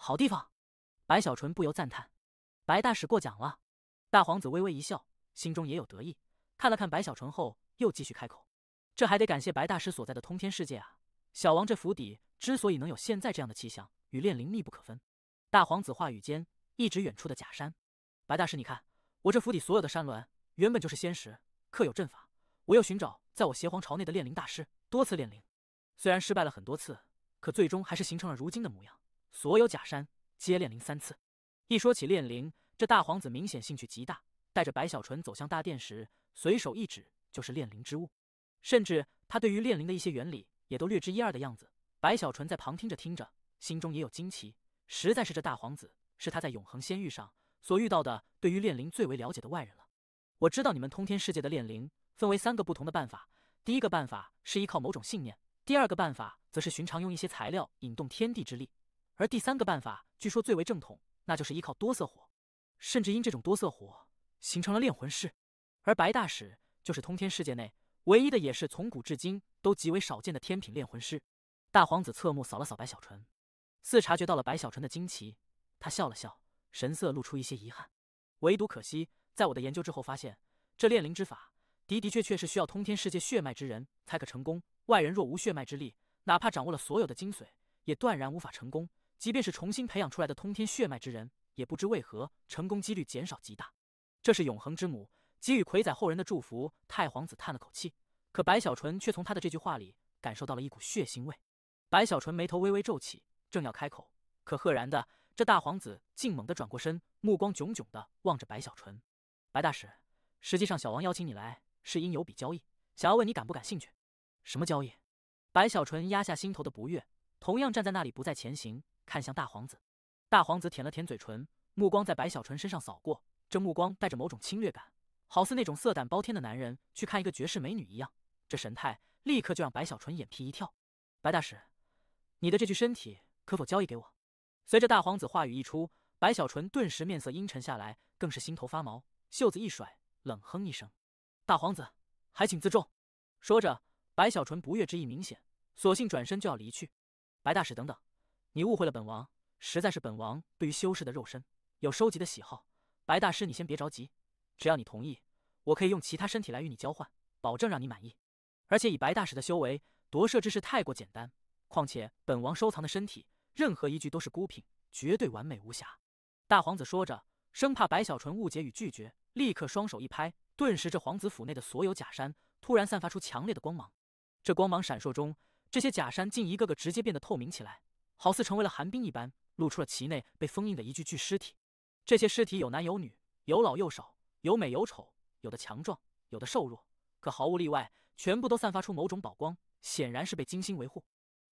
好地方。白小纯不由赞叹：“白大使过奖了。”大皇子微微一笑，心中也有得意，看了看白小纯后，又继续开口：“这还得感谢白大使所在的通天世界啊！小王这府邸之所以能有现在这样的气象，与炼灵密不可分。”大皇子话语间，一指远处的假山：“白大使，你看，我这府邸所有的山峦，原本就是仙石，刻有阵法。我又寻找在我邪皇朝内的炼灵大师，多次炼灵，虽然失败了很多次，可最终还是形成了如今的模样。所有假山皆炼灵3次。”一说起炼灵，这大皇子明显兴趣极大，带着白小纯走向大殿时，随手一指就是炼灵之物，甚至他对于炼灵的一些原理也都略知一二的样子。白小纯在旁听着，心中也有惊奇，实在是这大皇子是他在永恒仙域上所遇到的对于炼灵最为了解的外人了。我知道你们通天世界的炼灵分为3个不同的办法，第一个办法是依靠某种信念，第二个办法则是寻常用一些材料引动天地之力，而第3个办法据说最为正统，那就是依靠多色火，甚至因这种多色火形成了炼魂师。而白大使就是通天世界内唯一的，也是从古至今都极为少见的天品炼魂师。大皇子侧目扫了扫白小纯，似察觉到了白小纯的惊奇，他笑了笑，神色露出一些遗憾。唯独可惜，在我的研究之后发现，这炼灵之法的确是需要通天世界血脉之人才可成功，外人若无血脉之力，哪怕掌握了所有的精髓，也断然无法成功。即便是重新培养出来的通天血脉之人，也不知为何成功几率减少极大。这是永恒之母给予魁载后人的祝福。太皇子叹了口气，可白小纯却从他的这句话里感受到了一股血腥味。白小纯眉头微微皱起，正要开口，可赫然的，这大皇子竟猛地转过身，目光炯炯地望着白小纯：“白大使，实际上小王邀请你来，是因有笔交易，想要问你感不感兴趣？”“什么交易？”白小纯压下心头的不悦，同样站在那里不再前行，看向大皇子。大皇子舔了舔嘴唇，目光在白小纯身上扫过，这目光带着某种侵略感，好似那种色胆包天的男人去看一个绝世美女一样。这神态立刻就让白小纯眼皮一跳。“白大使，你的这具身体可否交易给我？”随着大皇子话语一出，白小纯顿时面色阴沉下来，更是心头发毛，袖子一甩，冷哼一声：“大皇子，还请自重。”说着，白小纯不悦之意明显，索性转身就要离去。“白大使，等等，你误会了本王，实在是本王对于修士的肉身有收集的喜好。白大师，你先别着急，只要你同意，我可以用其他身体来与你交换，保证让你满意。而且以白大使的修为，夺舍之事太过简单，况且本王收藏的身体任何一具都是孤品，绝对完美无瑕。”大皇子说着，生怕白小纯误解与拒绝，立刻双手一拍，顿时这皇子府内的所有假山突然散发出强烈的光芒。这光芒闪烁中，这些假山竟一个个直接变得透明起来，好似成为了寒冰一般，露出了其内被封印的一具具尸体。这些尸体有男有女，有老有少，有美有丑，有的强壮，有的瘦弱，可毫无例外，全部都散发出某种宝光，显然是被精心维护。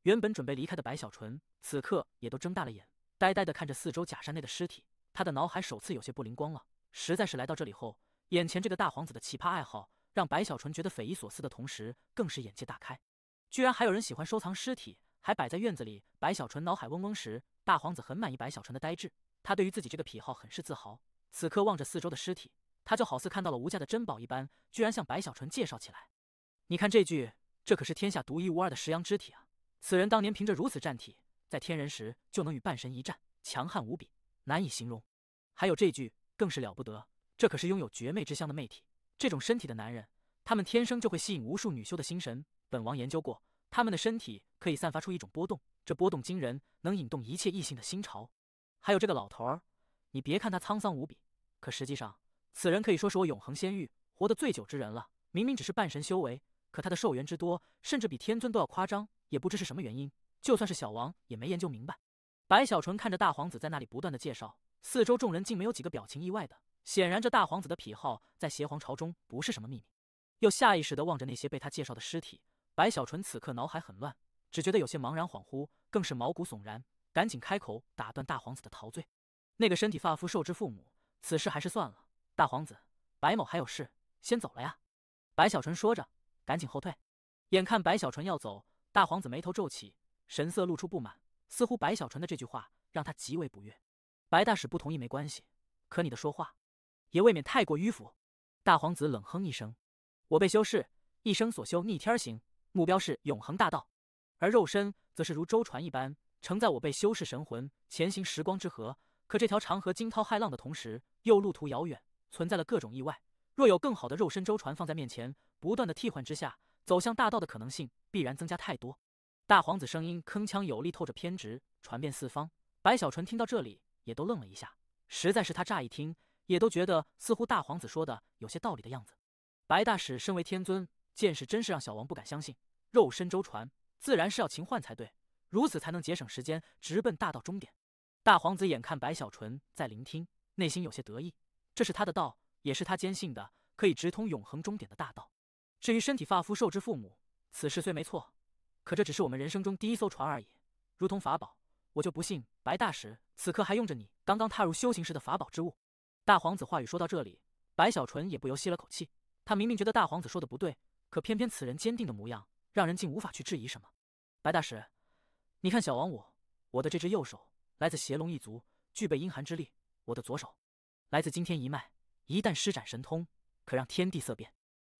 原本准备离开的白小纯，此刻也都睁大了眼，呆呆地看着四周假山内的尸体。他的脑海首次有些不灵光了，实在是来到这里后，眼前这个大皇子的奇葩爱好，让白小纯觉得匪夷所思的同时，更是眼界大开。居然还有人喜欢收藏尸体，还摆在院子里。白小纯脑海嗡嗡时，大皇子很满意白小纯的呆滞，他对于自己这个癖好很是自豪。此刻望着四周的尸体，他就好似看到了无价的珍宝一般，居然向白小纯介绍起来：“你看这具，这可是天下独一无二的石羊肢体啊！此人当年凭着如此战体，在天人时就能与半神一战，强悍无比，难以形容。还有这具更是了不得，这可是拥有绝美之香的媚体。这种身体的男人，他们天生就会吸引无数女修的心神。本王研究过，他们的身体可以散发出一种波动，这波动惊人，能引动一切异性的心潮。还有这个老头儿，你别看他沧桑无比，可实际上，此人可以说是我永恒仙域活得最久之人了。明明只是半神修为，可他的寿元之多，甚至比天尊都要夸张，也不知是什么原因。就算是小王也没研究明白。”白小纯看着大皇子在那里不断的介绍，四周众人竟没有几个表情意外的，显然这大皇子的癖好在邪皇朝中不是什么秘密。又下意识地望着那些被他介绍的尸体，白小纯此刻脑海很乱，只觉得有些茫然恍惚，更是毛骨悚然，赶紧开口打断大皇子的陶醉：“那个身体发肤受之父母，此事还是算了。大皇子，白某还有事，先走了呀。”白小纯说着，赶紧后退。眼看白小纯要走，大皇子眉头皱起，神色露出不满，似乎白小纯的这句话让他极为不悦。“白大使不同意没关系，可你的说话也未免太过迂腐。”大皇子冷哼一声：“我辈修士一生所修逆天行，目标是永恒大道，而肉身则是如舟船一般，承载我辈修士神魂前行时光之河。可这条长河惊涛骇浪的同时，又路途遥远，存在了各种意外。若有更好的肉身舟船放在面前，不断的替换之下，走向大道的可能性必然增加太多。大皇子声音铿锵有力，透着偏执，传遍四方。白小纯听到这里，也都愣了一下。实在是他乍一听，也都觉得似乎大皇子说的有些道理的样子。白大使身为天尊，见识真是让小王不敢相信。肉身舟船自然是要勤换才对，如此才能节省时间，直奔大道终点。大皇子眼看白小纯在聆听，内心有些得意，这是他的道，也是他坚信的，可以直通永恒终点的大道。至于身体发肤受之父母，此事虽没错，可这只是我们人生中第一艘船而已，如同法宝，我就不信白大使此刻还用着你刚刚踏入修行时的法宝之物。大皇子话语说到这里，白小纯也不由吸了口气。他明明觉得大皇子说的不对，可偏偏此人坚定的模样，让人竟无法去质疑什么。白大使，你看小王我的这只右手来自邪龙一族，具备阴寒之力；我的左手来自惊天一脉，一旦施展神通，可让天地色变。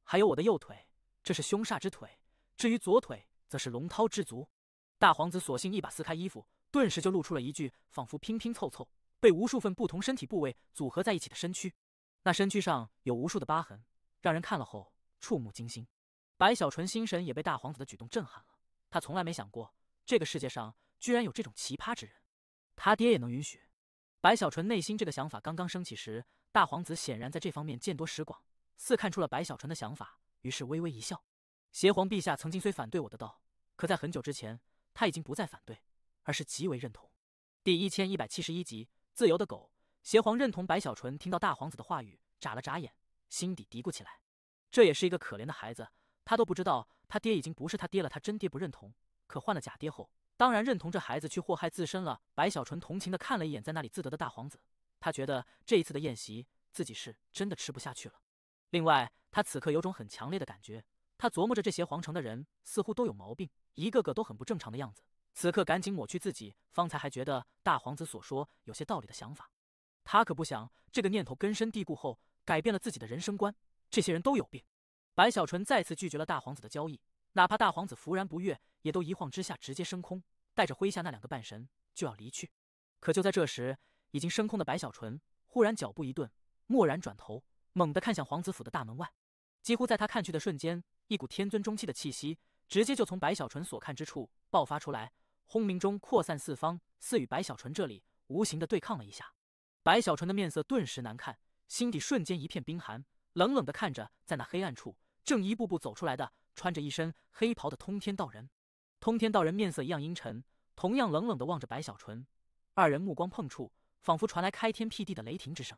还有我的右腿，这是凶煞之腿，至于左腿，则是龙涛之足。大皇子索性一把撕开衣服，顿时就露出了一具仿佛拼拼凑凑被无数份不同身体部位组合在一起的身躯。那身躯上有无数的疤痕，让人看了后触目惊心。白小纯心神也被大皇子的举动震撼了，他从来没想过这个世界上居然有这种奇葩之人，他爹也能允许。白小纯内心这个想法刚刚升起时，大皇子显然在这方面见多识广，似看出了白小纯的想法，于是微微一笑。邪皇陛下曾经虽反对我的道，可在很久之前，他已经不再反对，而是极为认同。第1171集，自由的狗。邪皇认同白小纯听到大皇子的话语，眨了眨眼，心底嘀咕起来：这也是一个可怜的孩子，他都不知道他爹已经不是他爹了。他真爹不认同，可换了假爹后，当然认同这孩子去祸害自身了。白小纯同情的看了一眼在那里自得的大皇子，他觉得这一次的宴席自己是真的吃不下去了。另外，他此刻有种很强烈的感觉，他琢磨着这邪皇城的人似乎都有毛病，一个个都很不正常的样子。此刻赶紧抹去自己方才还觉得大皇子所说有些道理的想法。他可不想这个念头根深蒂固后改变了自己的人生观。这些人都有病。白小纯再次拒绝了大皇子的交易，哪怕大皇子弗然不悦，也都一晃之下直接升空，带着麾下那两个半神就要离去。可就在这时，已经升空的白小纯忽然脚步一顿，蓦然转头，猛地看向皇子府的大门外。几乎在他看去的瞬间，一股天尊中气的气息直接就从白小纯所看之处爆发出来，轰鸣中扩散四方，似与白小纯这里无形的对抗了一下。白小纯的面色顿时难看，心底瞬间一片冰寒，冷冷地看着在那黑暗处正一步步走出来的穿着一身黑袍的通天道人。通天道人面色一样阴沉，同样冷冷地望着白小纯，二人目光碰触，仿佛传来开天辟地的雷霆之声。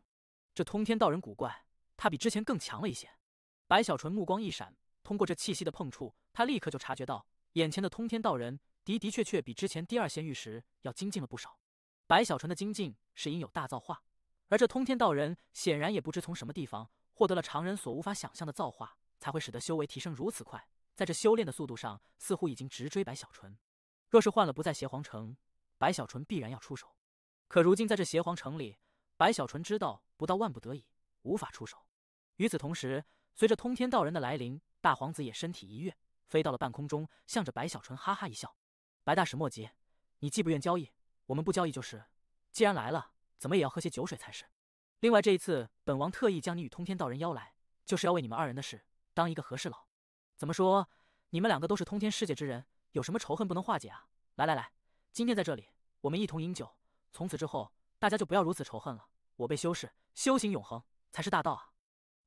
这通天道人古怪，他比之前更强了一些。白小纯目光一闪，通过这气息的碰触，他立刻就察觉到眼前的通天道人的确比之前第二仙域时要精进了不少。白小纯的精进是因有大造化，而这通天道人显然也不知从什么地方获得了常人所无法想象的造化，才会使得修为提升如此快，在这修炼的速度上似乎已经直追白小纯。若是换了不在邪皇城，白小纯必然要出手，可如今在这邪皇城里，白小纯知道不到万不得已无法出手。与此同时，随着通天道人的来临，大皇子也身体一跃，飞到了半空中，向着白小纯哈哈一笑：白大使莫急，你既不愿交易，我们不交易就是，既然来了，怎么也要喝些酒水才是。另外这一次本王特意将你与通天道人邀来，就是要为你们二人的事当一个和事佬。怎么说，你们两个都是通天世界之人，有什么仇恨不能化解啊？来，今天在这里我们一同饮酒，从此之后大家就不要如此仇恨了。我辈修士修行永恒才是大道啊。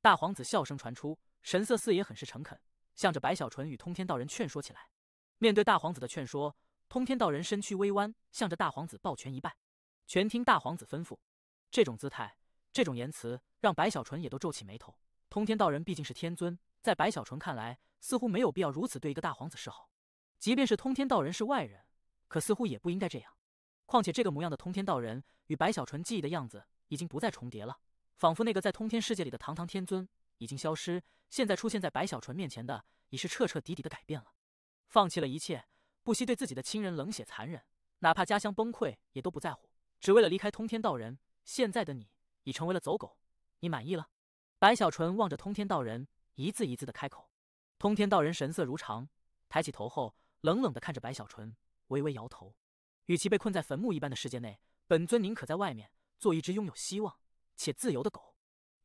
大皇子笑声传出，神色似也很是诚恳，向着白小纯与通天道人劝说起来。面对大皇子的劝说，通天道人身躯微弯，向着大皇子抱拳一拜，全听大皇子吩咐。这种姿态，这种言辞，让白小纯也都皱起眉头。通天道人毕竟是天尊，在白小纯看来，似乎没有必要如此对一个大皇子示好。即便是通天道人是外人，可似乎也不应该这样。况且这个模样的通天道人与白小纯记忆的样子已经不再重叠了，仿佛那个在通天世界里的堂堂天尊已经消失，现在出现在白小纯面前的已是彻彻底底的改变了。放弃了一切，不惜对自己的亲人冷血残忍，哪怕家乡崩溃也都不在乎，只为了离开通天道人。现在的你已成为了走狗，你满意了？白小纯望着通天道人，一字一字的开口。通天道人神色如常，抬起头后冷冷的看着白小纯，微微摇头。与其被困在坟墓一般的世界内，本尊宁可在外面做一只拥有希望且自由的狗。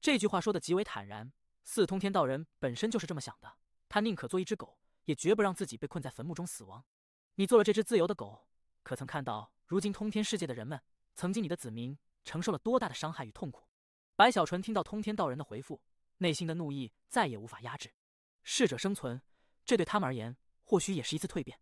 这句话说得极为坦然，似通天道人本身就是这么想的。他宁可做一只狗，也绝不让自己被困在坟墓中死亡。你做了这只自由的狗，可曾看到如今通天世界的人们，曾经你的子民承受了多大的伤害与痛苦？白小纯听到通天道人的回复，内心的怒意再也无法压制。适者生存，这对他们而言，或许也是一次蜕变。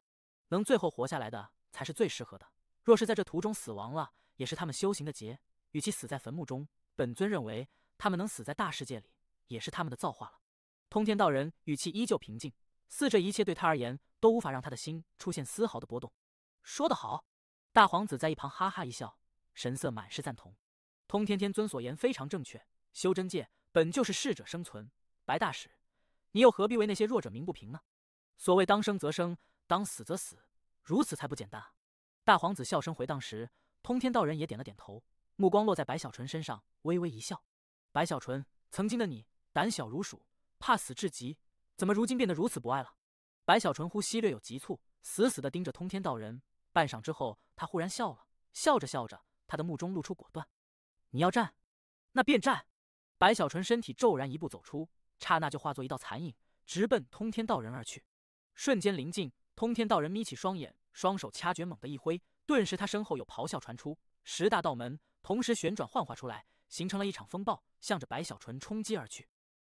能最后活下来的，才是最适合的。若是在这途中死亡了，也是他们修行的劫。与其死在坟墓中，本尊认为他们能死在大世界里，也是他们的造化了。通天道人语气依旧平静，似这一切对他而言都无法让他的心出现丝毫的波动。说得好！大皇子在一旁哈哈一笑，神色满是赞同。通天天尊所言非常正确，修真界本就是适者生存。白大使，你又何必为那些弱者鸣不平呢？所谓当生则生，当死则死，如此才不简单啊！大皇子笑声回荡时，通天道人也点了点头，目光落在白小纯身上，微微一笑。白小纯，曾经的你胆小如鼠，怕死至极，怎么如今变得如此不爱了？白小纯呼吸略有急促，死死地盯着通天道人。半晌之后，他忽然笑了，笑着笑着，他的目中露出果断。你要战，那便战！白小纯身体骤然一步走出，刹那就化作一道残影，直奔通天道人而去。瞬间临近，通天道人眯起双眼，双手掐诀猛地一挥，顿时他身后有咆哮传出，10大道门同时旋转幻化出来，形成了一场风暴，向着白小纯冲击而去。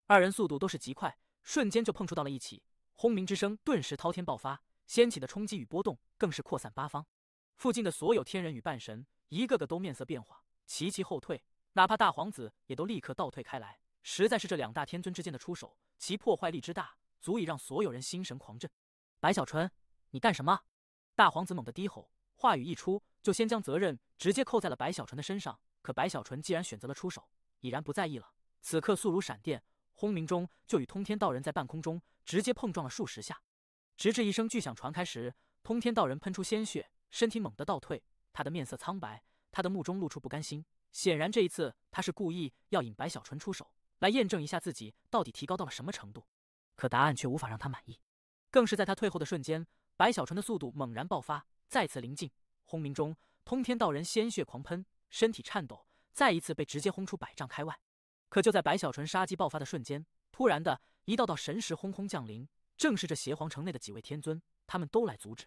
二人速度都是极快，瞬间就碰触到了一起，轰鸣之声顿时滔天爆发，掀起的冲击与波动更是扩散八方。附近的所有天人与半神一个个都面色变化，齐齐后退，哪怕大皇子也都立刻倒退开来。实在是这两大天尊之间的出手，其破坏力之大，足以让所有人心神狂震。白小纯，你干什么？大皇子猛地低吼，话语一出，就先将责任直接扣在了白小纯的身上。可白小纯既然选择了出手，已然不在意了。此刻速如闪电，轰鸣中就与通天道人在半空中直接碰撞了数十下，直至一声巨响传开时，通天道人喷出鲜血，身体猛地倒退，他的面色苍白，他的目中露出不甘心。显然这一次他是故意要引白小纯出手，来验证一下自己到底提高到了什么程度。可答案却无法让他满意。更是在他退后的瞬间，白小纯的速度猛然爆发，再次临近。轰鸣中，通天道人鲜血狂喷，身体颤抖，再一次被直接轰出100丈开外。可就在白小纯杀机爆发的瞬间，突然的一道道神识轰轰降临，正是这邪皇城内的几位天尊，他们都来阻止。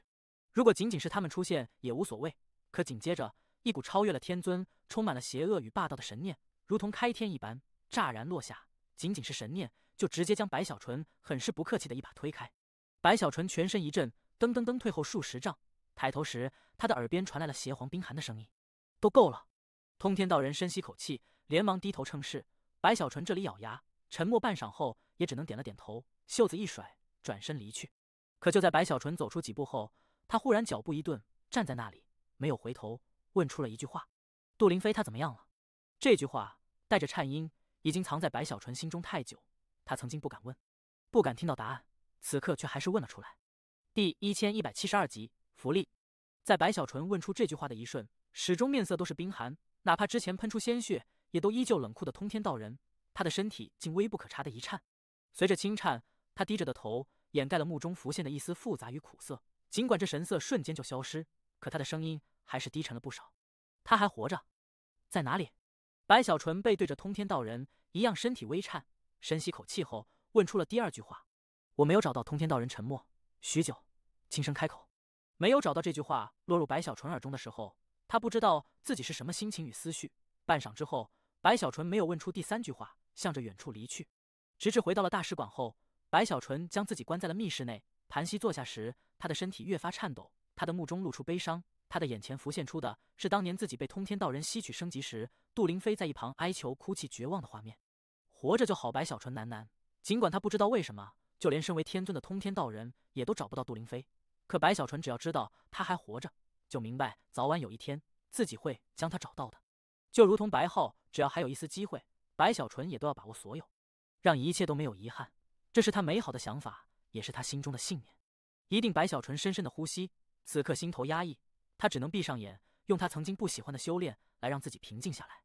如果仅仅是他们出现也无所谓，可紧接着一股超越了天尊、充满了邪恶与霸道的神念，如同开天一般乍然落下。仅仅是神念，就直接将白小纯很是不客气的一把推开。白小纯全身一震，噔噔噔退后数十丈。抬头时，他的耳边传来了邪皇冰寒的声音：“都够了！”通天道人深吸口气，连忙低头称是。白小纯这里咬牙，沉默半晌后，也只能点了点头，袖子一甩，转身离去。可就在白小纯走出几步后，他忽然脚步一顿，站在那里，没有回头，问出了一句话：“杜灵飞他怎么样了？”这句话带着颤音，已经藏在白小纯心中太久，他曾经不敢问，不敢听到答案，此刻却还是问了出来。第1172集福利。在白小纯问出这句话的一瞬，始终面色都是冰寒，哪怕之前喷出鲜血，也都依旧冷酷的通天道人，他的身体竟微不可察的一颤。随着轻颤，他低着的头掩盖了目中浮现的一丝复杂与苦涩。尽管这神色瞬间就消失，可他的声音还是低沉了不少。他还活着，在哪里？白小纯背对着通天道人，一样身体微颤，深吸口气后问出了第二句话。我没有找到。通天道人沉默许久，轻声开口。没有找到这句话落入白小纯耳中的时候，他不知道自己是什么心情与思绪。半晌之后，白小纯没有问出第三句话，向着远处离去。直至回到了大使馆后，白小纯将自己关在了密室内，盘膝坐下时，他的身体越发颤抖，他的目中露出悲伤，他的眼前浮现出的是当年自己被通天道人吸取升级时，杜灵飞在一旁哀求哭泣绝望的画面。活着就好。白小纯喃喃，尽管他不知道为什么，就连身为天尊的通天道人也都找不到杜灵飞，可白小纯只要知道他还活着，就明白早晚有一天自己会将他找到的。就如同白浩，只要还有一丝机会，白小纯也都要把握所有，让一切都没有遗憾。这是他美好的想法，也是他心中的信念。一定。白小纯深深的呼吸，此刻心头压抑，他只能闭上眼，用他曾经不喜欢的修炼来让自己平静下来。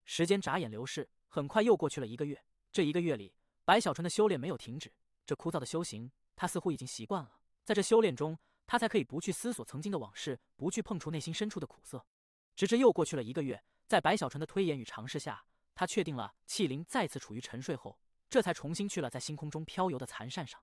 时间眨眼流逝，很快又过去了1个月。这1个月里，白小纯的修炼没有停止，这枯燥的修行他似乎已经习惯了。在这修炼中，他才可以不去思索曾经的往事，不去碰触内心深处的苦涩。直至又过去了1个月，在白小纯的推演与尝试下，他确定了气灵再次处于沉睡后，这才重新去了在星空中飘游的残扇上。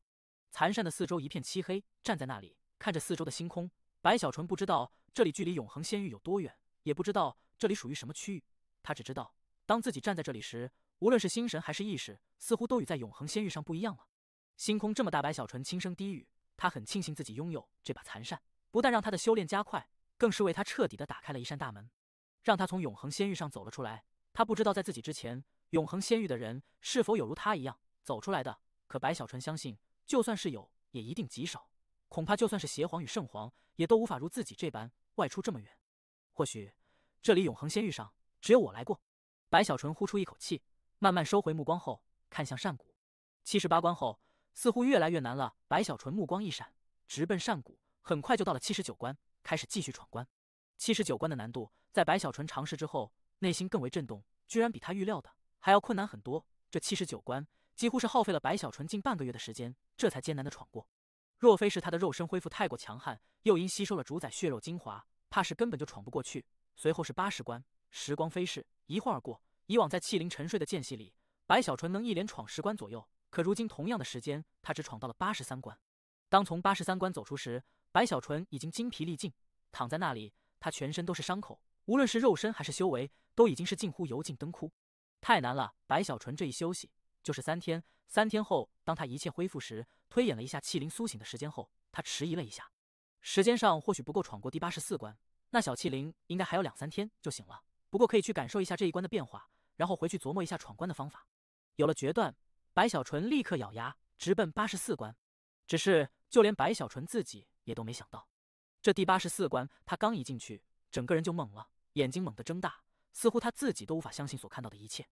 残扇的四周一片漆黑，站在那里看着四周的星空，白小纯不知道这里距离永恒仙域有多远，也不知道这里属于什么区域。他只知道，当自己站在这里时，无论是心神还是意识，似乎都与在永恒仙域上不一样了。星空这么大，白小纯轻声低语，他很庆幸自己拥有这把残扇，不但让他的修炼加快，更是为他彻底的打开了一扇大门，让他从永恒仙域上走了出来。他不知道在自己之前，永恒仙域的人是否有如他一样走出来的，可白小纯相信，就算是有，也一定极少。恐怕就算是邪皇与圣皇，也都无法如自己这般外出这么远。或许，这里永恒仙域上只有我来过。白小纯呼出一口气，慢慢收回目光后，看向山谷。78关后，似乎越来越难了。白小纯目光一闪，直奔山谷，很快就到了79关，开始继续闯关。79关的难度，在白小纯尝试之后，内心更为震动，居然比他预料的还要困难很多。这79关几乎是耗费了白小纯近半个月的时间，这才艰难的闯过。若非是他的肉身恢复太过强悍，又因吸收了主宰血肉精华，怕是根本就闯不过去。随后是80关，时光飞逝，一晃而过。以往在气灵沉睡的间隙里，白小纯能一连闯10关左右，可如今同样的时间，他只闯到了83关。当从83关走出时，白小纯已经精疲力尽，躺在那里，他全身都是伤口，无论是肉身还是修为，都已经是近乎油尽灯枯。太难了！白小纯这一休息就是3天。3天后，当他一切恢复时，推演了一下气灵苏醒的时间后，他迟疑了一下，时间上或许不够闯过第84关，那小气灵应该还有2-3天就醒了。不过可以去感受一下这一关的变化，然后回去琢磨一下闯关的方法。有了决断，白小纯立刻咬牙直奔84关。只是就连白小纯自己也都没想到，这第84关他刚一进去，整个人就懵了，眼睛猛地睁大，似乎他自己都无法相信所看到的一切。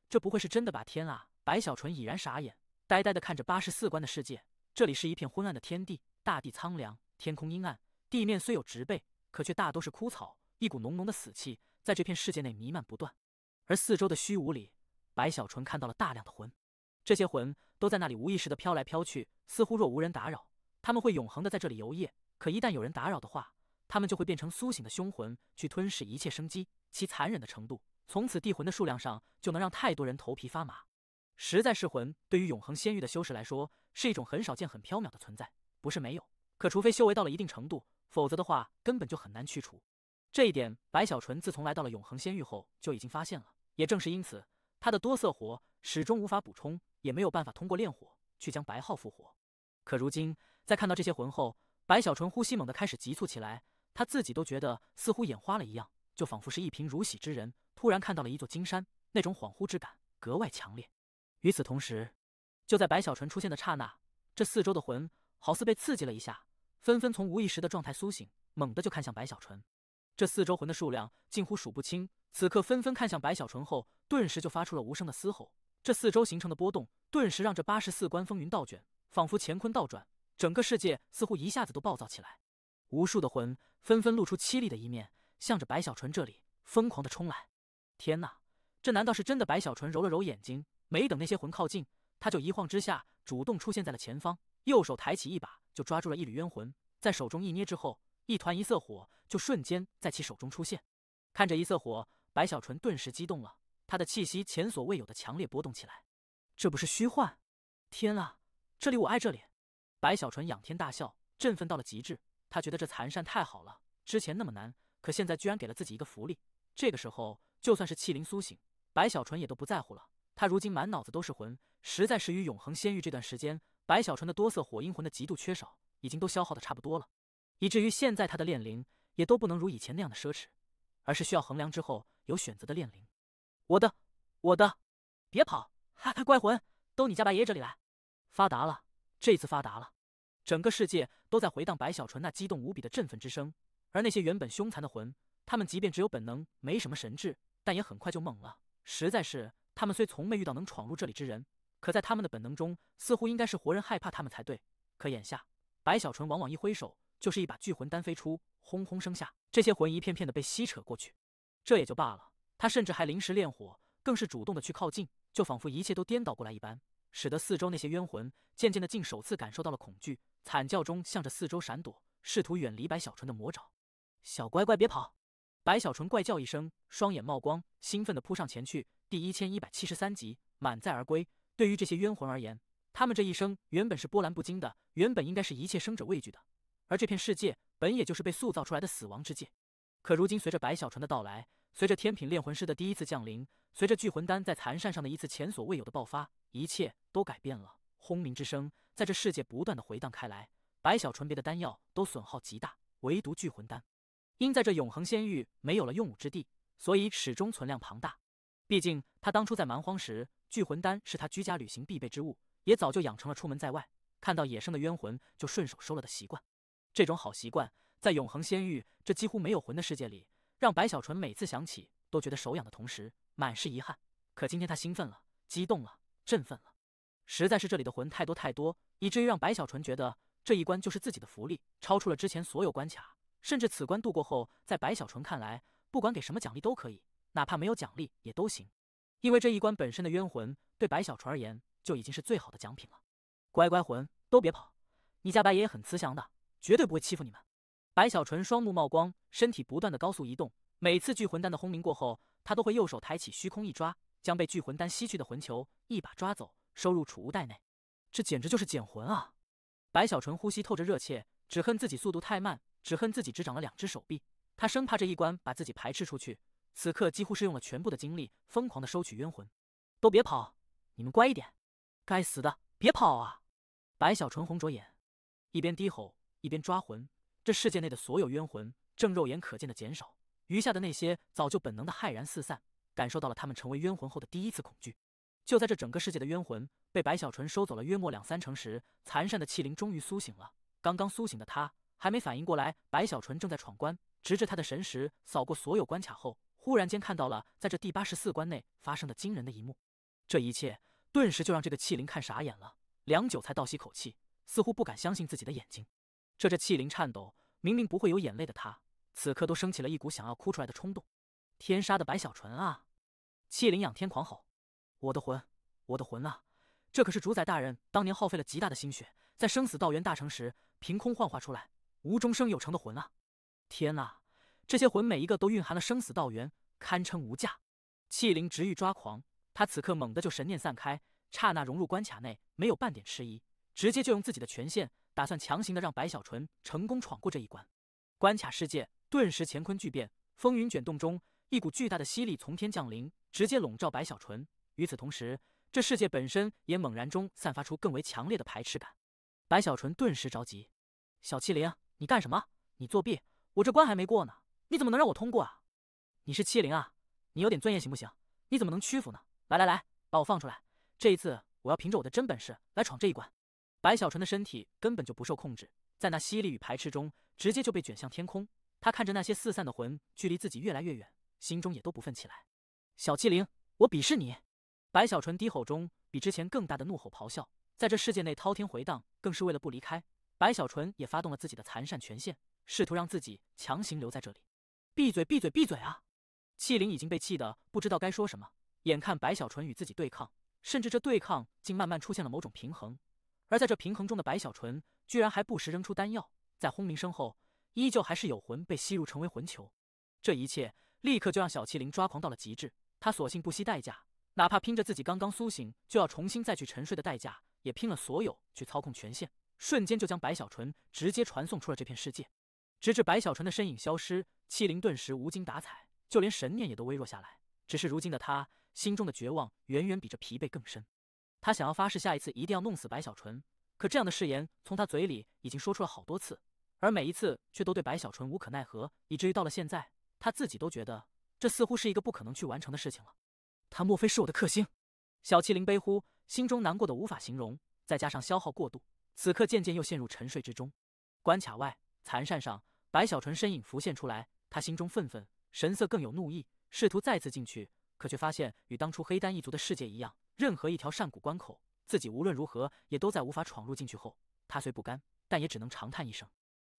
这不会是真的吧？天啊！白小纯已然傻眼，呆呆地看着84关的世界。这里是一片昏暗的天地，大地苍凉，天空阴暗，地面虽有植被，可却大都是枯草，一股浓浓的死气在这片世界内弥漫不断。而四周的虚无里，白小纯看到了大量的魂，这些魂都在那里无意识地飘来飘去，似乎若无人打扰，他们会永恒地在这里游曳。可一旦有人打扰的话，他们就会变成苏醒的凶魂，去吞噬一切生机。其残忍的程度，从此地魂的数量上就能让太多人头皮发麻。实在是魂对于永恒仙域的修士来说，是一种很少见很缥缈的存在，不是没有，可除非修为到了一定程度，否则的话根本就很难驱除。这一点白小纯自从来到了永恒仙域后就已经发现了，也正是因此，他的多色火始终无法补充，也没有办法通过炼火去将白浩复活。可如今在看到这些魂后，白小纯呼吸猛地开始急促起来，他自己都觉得似乎眼花了一样，就仿佛是一贫如洗之人突然看到了一座金山，那种恍惚之感格外强烈。与此同时，就在白小纯出现的刹那，这四周的魂好似被刺激了一下，纷纷从无意识的状态苏醒，猛地就看向白小纯。这四周魂的数量近乎数不清，此刻纷纷看向白小纯后，顿时就发出了无声的嘶吼。这四周形成的波动，顿时让这84关风云倒卷，仿佛乾坤倒转，整个世界似乎一下子都暴躁起来。无数的魂纷纷露出凄厉的一面，向着白小纯这里疯狂地冲来。天哪，这难道是真的？白小纯揉了揉眼睛，没等那些魂靠近，他就一晃之下主动出现在了前方，右手抬起一把就抓住了一缕冤魂，在手中一捏之后，一团异色火就瞬间在其手中出现。看着异色火，白小纯顿时激动了，他的气息前所未有的强烈波动起来。这不是虚幻？天啊，这里我爱这里！白小纯仰天大笑，振奋到了极致。他觉得这残扇太好了，之前那么难，可现在居然给了自己一个福利。这个时候，就算是气灵苏醒，白小纯也都不在乎了。他如今满脑子都是魂，实在是与永恒仙域这段时间，白小纯的多色火阴魂的极度缺少，已经都消耗的差不多了，以至于现在他的炼灵也都不能如以前那样的奢侈，而是需要衡量之后有选择的炼灵。我的，别跑！哈哈，乖魂，都你家白爷这里来！发达了，这次发达了！整个世界都在回荡白小纯那激动无比的振奋之声，而那些原本凶残的魂，他们即便只有本能，没什么神智，但也很快就懵了。实在是，他们虽从没遇到能闯入这里之人，可在他们的本能中，似乎应该是活人害怕他们才对。可眼下，白小纯往往一挥手，就是一把巨魂丹飞出，轰轰声下，这些魂一片片的被吸扯过去。这也就罢了，他甚至还临时炼火，更是主动的去靠近，就仿佛一切都颠倒过来一般，使得四周那些冤魂渐渐的竟首次感受到了恐惧，惨叫中向着四周闪躲，试图远离白小纯的魔爪。小乖乖别跑！白小纯怪叫一声，双眼冒光，兴奋地扑上前去。第1173集满载而归。对于这些冤魂而言，他们这一生原本是波澜不惊的，原本应该是一切生者畏惧的，而这片世界本也就是被塑造出来的死亡之界。可如今随着白小纯的到来，随着天品炼魂师的第一次降临，随着聚魂丹在残扇上的一次前所未有的爆发，一切都改变了。轰鸣之声在这世界不断的回荡开来，白小纯别的丹药都损耗极大，唯独聚魂丹因在这永恒仙域没有了用武之地，所以始终存量庞大。毕竟他当初在蛮荒时，聚魂丹是他居家旅行必备之物，也早就养成了出门在外看到野生的冤魂就顺手收了的习惯。这种好习惯在永恒仙域这几乎没有魂的世界里，让白小纯每次想起都觉得手痒的同时满是遗憾。可今天他兴奋了，激动了，振奋了，实在是这里的魂太多太多，以至于让白小纯觉得这一关就是自己的福利，超出了之前所有关卡。甚至此关度过后，在白小纯看来，不管给什么奖励都可以，哪怕没有奖励也都行，因为这一关本身的冤魂对白小纯而言就已经是最好的奖品了。乖乖魂都别跑，你家白爷爷很慈祥的，绝对不会欺负你们。白小纯双目冒光，身体不断的高速移动，每次聚魂丹的轰鸣过后，他都会右手抬起虚空一抓，将被聚魂丹吸去的魂球一把抓走，收入储物袋内。这简直就是捡魂啊！白小纯呼吸透着热切，只恨自己速度太慢，只恨自己只长了2只手臂，他生怕这一关把自己排斥出去，此刻几乎是用了全部的精力，疯狂的收取冤魂。都别跑，你们乖一点！该死的，别跑啊！白小纯红着眼，一边低吼一边抓魂。这世界内的所有冤魂正肉眼可见的减少，余下的那些早就本能的骇然四散，感受到了他们成为冤魂后的第一次恐惧。就在这整个世界的冤魂被白小纯收走了约莫2-3成时，残扇的气灵终于苏醒了。刚刚苏醒的他还没反应过来白小纯正在闯关，直至他的神识扫过所有关卡后，忽然间看到了在这第84关内发生的惊人的一幕。这一切顿时就让这个气灵看傻眼了，良久才倒吸口气，似乎不敢相信自己的眼睛。这气灵颤抖，明明不会有眼泪的他，此刻都升起了一股想要哭出来的冲动。天杀的白小纯啊！气灵仰天狂吼：我的魂，我的魂啊！这可是主宰大人当年耗费了极大的心血，在生死道元大成时凭空幻化出来，无中生有成的魂啊！天哪，这些魂每一个都蕴含了生死道元，堪称无价。气灵直欲抓狂，他此刻猛地就神念散开，刹那融入关卡内，没有半点迟疑，直接就用自己的权限，打算强行的让白小纯成功闯过这一关。关卡世界顿时乾坤巨变，风云卷动中，一股巨大的吸力从天降临，直接笼罩白小纯。与此同时，这世界本身也猛然中散发出更为强烈的排斥感。白小纯顿时着急：小气灵，你干什么？你作弊！我这关还没过呢，你怎么能让我通过啊？你是欺凌啊！你有点尊严行不行？你怎么能屈服呢？来来来，把我放出来！这一次我要凭着我的真本事来闯这一关。白小纯的身体根本就不受控制，在那吸力与排斥中，直接就被卷向天空。他看着那些四散的魂距离自己越来越远，心中也都不忿起来。小欺凌，我鄙视你！白小纯低吼中，比之前更大的怒吼咆哮，在这世界内滔天回荡，更是为了不离开。白小纯也发动了自己的残扇权限，试图让自己强行留在这里。闭嘴闭嘴闭嘴啊！气灵已经被气得不知道该说什么，眼看白小纯与自己对抗，甚至这对抗竟慢慢出现了某种平衡。而在这平衡中的白小纯，居然还不时扔出丹药，在轰鸣声后，依旧还是有魂被吸入成为魂球。这一切立刻就让小气灵抓狂到了极致，他索性不惜代价，哪怕拼着自己刚刚苏醒就要重新再去沉睡的代价，也拼了所有去操控权限，瞬间就将白小纯直接传送出了这片世界。直至白小纯的身影消失，气灵顿时无精打采，就连神念也都微弱下来。只是如今的他心中的绝望远远比这疲惫更深。他想要发誓下一次一定要弄死白小纯，可这样的誓言从他嘴里已经说出了好多次，而每一次却都对白小纯无可奈何，以至于到了现在，他自己都觉得这似乎是一个不可能去完成的事情了。他莫非是我的克星？小气灵悲呼，心中难过的无法形容，再加上消耗过度，此刻渐渐又陷入沉睡之中。关卡外，残扇上，白小纯身影浮现出来，他心中愤愤，神色更有怒意，试图再次进去，可却发现与当初黑丹一族的世界一样，任何一条善谷关口，自己无论如何也都在无法闯入进去后，他虽不甘，但也只能长叹一声：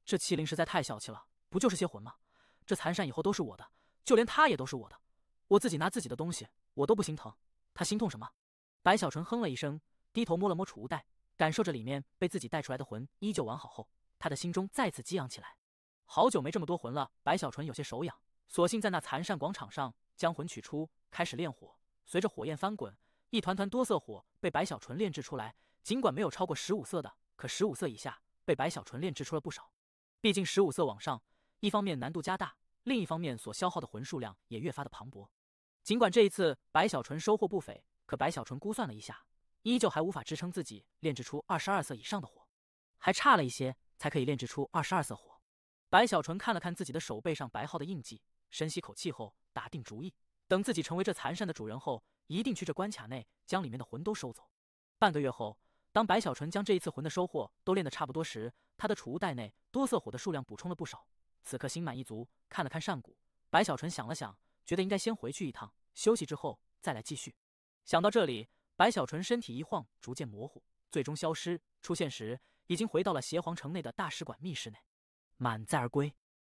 这气灵实在太小气了，不就是些魂吗？这残扇以后都是我的，就连他也都是我的，我自己拿自己的东西，我都不心疼，他心痛什么？白小纯哼了一声，低头摸了摸储物袋，感受着里面被自己带出来的魂依旧完好后，他的心中再次激昂起来。好久没这么多魂了，白小纯有些手痒，索性在那残扇广场上将魂取出，开始炼火。随着火焰翻滚，一团团多色火被白小纯炼制出来。尽管没有超过15色的，可15色以下被白小纯炼制出了不少。毕竟15色往上，一方面难度加大，另一方面所消耗的魂数量也越发的磅礴。尽管这一次白小纯收获不菲，可白小纯估算了一下，依旧还无法支撑自己炼制出22色以上的火，还差了一些才可以炼制出22色火。白小纯看了看自己的手背上白号的印记，深吸口气后打定主意，等自己成为这残扇的主人后，一定去这关卡内将里面的魂都收走。半个月后，当白小纯将这一次魂的收获都练得差不多时，他的储物袋内多色火的数量补充了不少。此刻心满意足，看了看扇骨，白小纯想了想，觉得应该先回去一趟，休息之后再来继续。想到这里，白小纯身体一晃，逐渐模糊，最终消失。出现时，已经回到了邪皇城内的大使馆密室内。满载而归，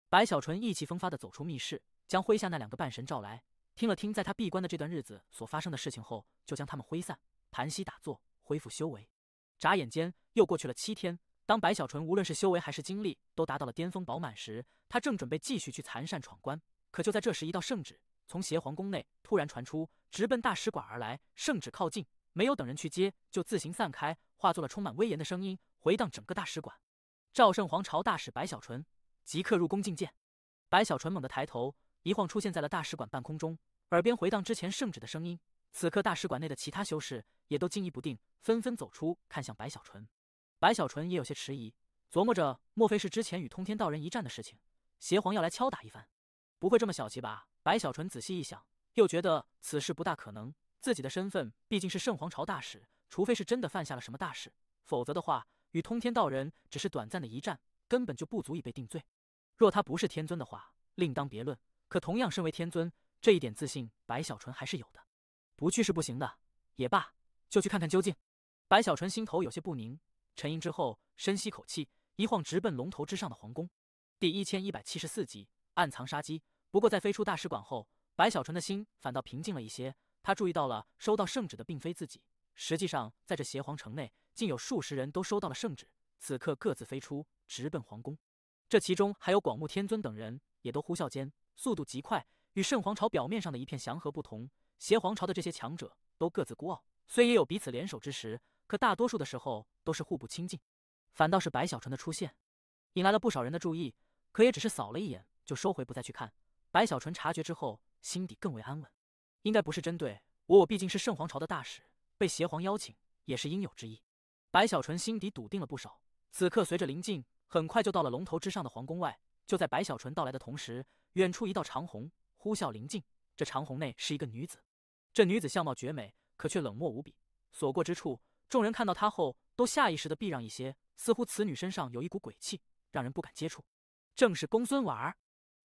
白小纯意气风发地走出密室，将麾下那2个半神召来，听了听在他闭关的这段日子所发生的事情后，就将他们挥散，盘膝打坐，恢复修为。眨眼间又过去了7天。当白小纯无论是修为还是精力都达到了巅峰饱满时，他正准备继续去残扇闯关，可就在这时，一道圣旨从邪皇宫内突然传出，直奔大使馆而来。圣旨靠近，没有等人去接，就自行散开，化作了充满威严的声音，回荡整个大使馆。赵圣皇朝大使白小纯即刻入宫觐见。白小纯猛地抬头，一晃出现在了大使馆半空中，耳边回荡之前圣旨的声音。此刻大使馆内的其他修士也都惊疑不定，纷纷走出，看向白小纯。白小纯也有些迟疑，琢磨着莫非是之前与通天道人一战的事情，邪皇要来敲打一番？不会这么小气吧？白小纯仔细一想，又觉得此事不大可能。自己的身份毕竟是圣皇朝大使，除非是真的犯下了什么大事，否则的话，与通天道人只是短暂的一战，根本就不足以被定罪。若他不是天尊的话，另当别论。可同样身为天尊，这一点自信白小纯还是有的。不去是不行的，也罢，就去看看究竟。白小纯心头有些不宁，沉吟之后，深吸口气，一晃直奔龙头之上的皇宫。第1174集暗藏杀机。不过在飞出大使馆后，白小纯的心反倒平静了一些。他注意到了收到圣旨的并非自己，实际上在这邪皇城内，竟有数十人都收到了圣旨，此刻各自飞出，直奔皇宫。这其中还有广目天尊等人，也都呼啸间速度极快，与圣皇朝表面上的一片祥和不同。邪皇朝的这些强者都各自孤傲，虽也有彼此联手之时，可大多数的时候都是互不亲近。反倒是白小纯的出现，引来了不少人的注意，可也只是扫了一眼就收回，不再去看。白小纯察觉之后，心底更为安稳，应该不是针对我毕竟是圣皇朝的大使，被邪皇邀请也是应有之意。白小纯心底笃定了不少。此刻随着临近，很快就到了龙头之上的皇宫外。就在白小纯到来的同时，远处一道长虹呼啸临近，这长虹内是一个女子。这女子相貌绝美，可却冷漠无比。所过之处，众人看到她后，都下意识地避让一些，似乎此女身上有一股鬼气，让人不敢接触。正是公孙婉儿。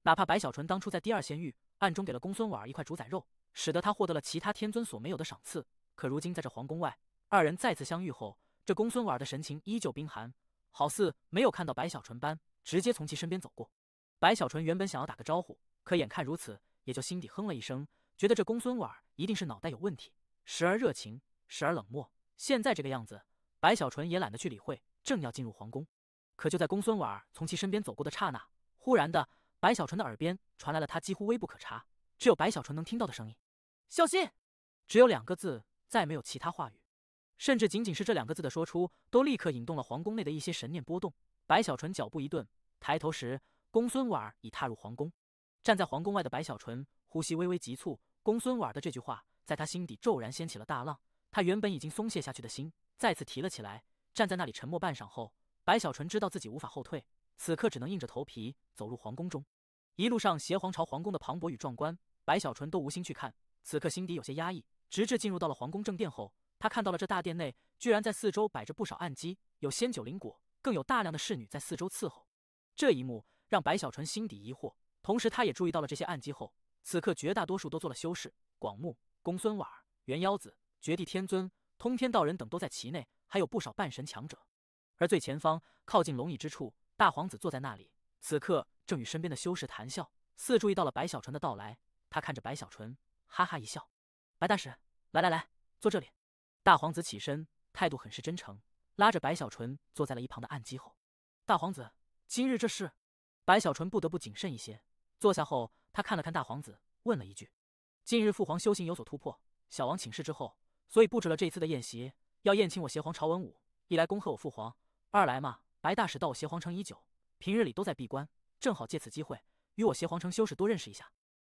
哪怕白小纯当初在第2仙域暗中给了公孙婉儿一块主宰肉，使得他获得了其他天尊所没有的赏赐，可如今在这皇宫外，2人再次相遇后，这公孙婉儿的神情依旧冰寒，好似没有看到白小纯般，直接从其身边走过。白小纯原本想要打个招呼，可眼看如此，也就心底哼了一声，觉得这公孙婉儿一定是脑袋有问题，时而热情，时而冷漠。现在这个样子，白小纯也懒得去理会，正要进入皇宫。可就在公孙婉儿从其身边走过的刹那，忽然的，白小纯的耳边传来了他几乎微不可察，只有白小纯能听到的声音：小心！只有2个字，再没有其他话语。甚至仅仅是这2个字的说出，都立刻引动了皇宫内的一些神念波动。白小纯脚步一顿，抬头时，公孙婉儿已踏入皇宫。站在皇宫外的白小纯呼吸微微急促，公孙婉儿的这句话在他心底骤然掀起了大浪，他原本已经松懈下去的心再次提了起来。站在那里沉默半晌后，白小纯知道自己无法后退，此刻只能硬着头皮走入皇宫中。一路上邪皇朝皇宫的磅礴与壮观，白小纯都无心去看，此刻心底有些压抑。直至进入到了皇宫正殿后，他看到了这大殿内居然在四周摆着不少案几，有仙酒灵果，更有大量的侍女在四周伺候。这一幕让白小纯心底疑惑，同时他也注意到了这些案几后，此刻绝大多数都做了修士，广目、公孙婉儿、元妖子、绝地天尊、通天道人等都在其内，还有不少半神强者。而最前方靠近龙椅之处，大皇子坐在那里，此刻正与身边的修士谈笑，似注意到了白小纯的到来。他看着白小纯，哈哈一笑：“白大使，来，坐这里。”大皇子起身，态度很是真诚。拉着白小纯坐在了一旁的案几后。大皇子，今日这是……白小纯不得不谨慎一些。坐下后，他看了看大皇子，问了一句：“近日父皇修行有所突破，小王请示之后，所以布置了这次的宴席，要宴请我邪皇朝文武，一来恭贺我父皇，二来嘛，白大使到我邪皇城已久，平日里都在闭关，正好借此机会与我邪皇城修士多认识一下。”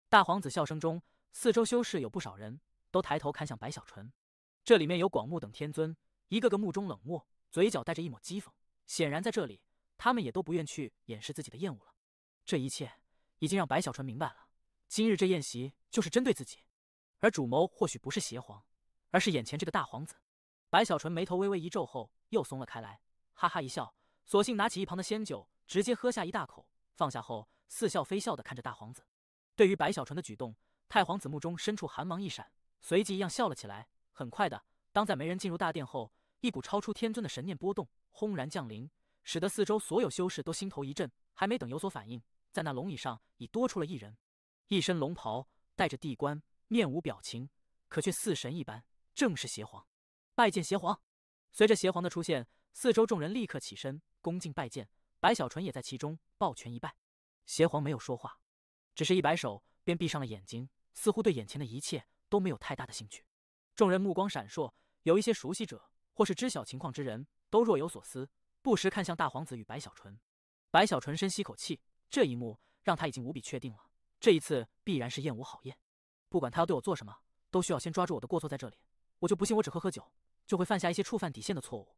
大皇子笑声中，四周修士有不少人都抬头看向白小纯。这里面有广目等天尊，一个个目中冷漠，嘴角带着一抹讥讽，显然在这里他们也都不愿去掩饰自己的厌恶了。这一切已经让白小纯明白了，今日这宴席就是针对自己，而主谋或许不是邪皇，而是眼前这个大皇子。白小纯眉头微微一皱后又松了开来，哈哈一笑，索性拿起一旁的仙酒，直接喝下一大口，放下后似笑非笑地看着大皇子。对于白小纯的举动，太皇子目中深处寒芒一闪，随即一样笑了起来。很快的，当在没人进入大殿后，一股超出天尊的神念波动轰然降临，使得四周所有修士都心头一震，还没等有所反应，在那龙椅上已多出了一人，一身龙袍，戴着地冠，面无表情，可却似神一般，正是邪皇。拜见邪皇！随着邪皇的出现，四周众人立刻起身恭敬拜见，白小纯也在其中抱拳一拜。邪皇没有说话，只是一摆手便闭上了眼睛，似乎对眼前的一切都没有太大的兴趣。众人目光闪烁，有一些熟悉者或是知晓情况之人都若有所思，不时看向大皇子与白小纯。白小纯深吸口气，这一幕让他已经无比确定了，这一次必然是宴无好宴。不管他要对我做什么，都需要先抓住我的过错在这里，我就不信我只喝酒就会犯下一些触犯底线的错误。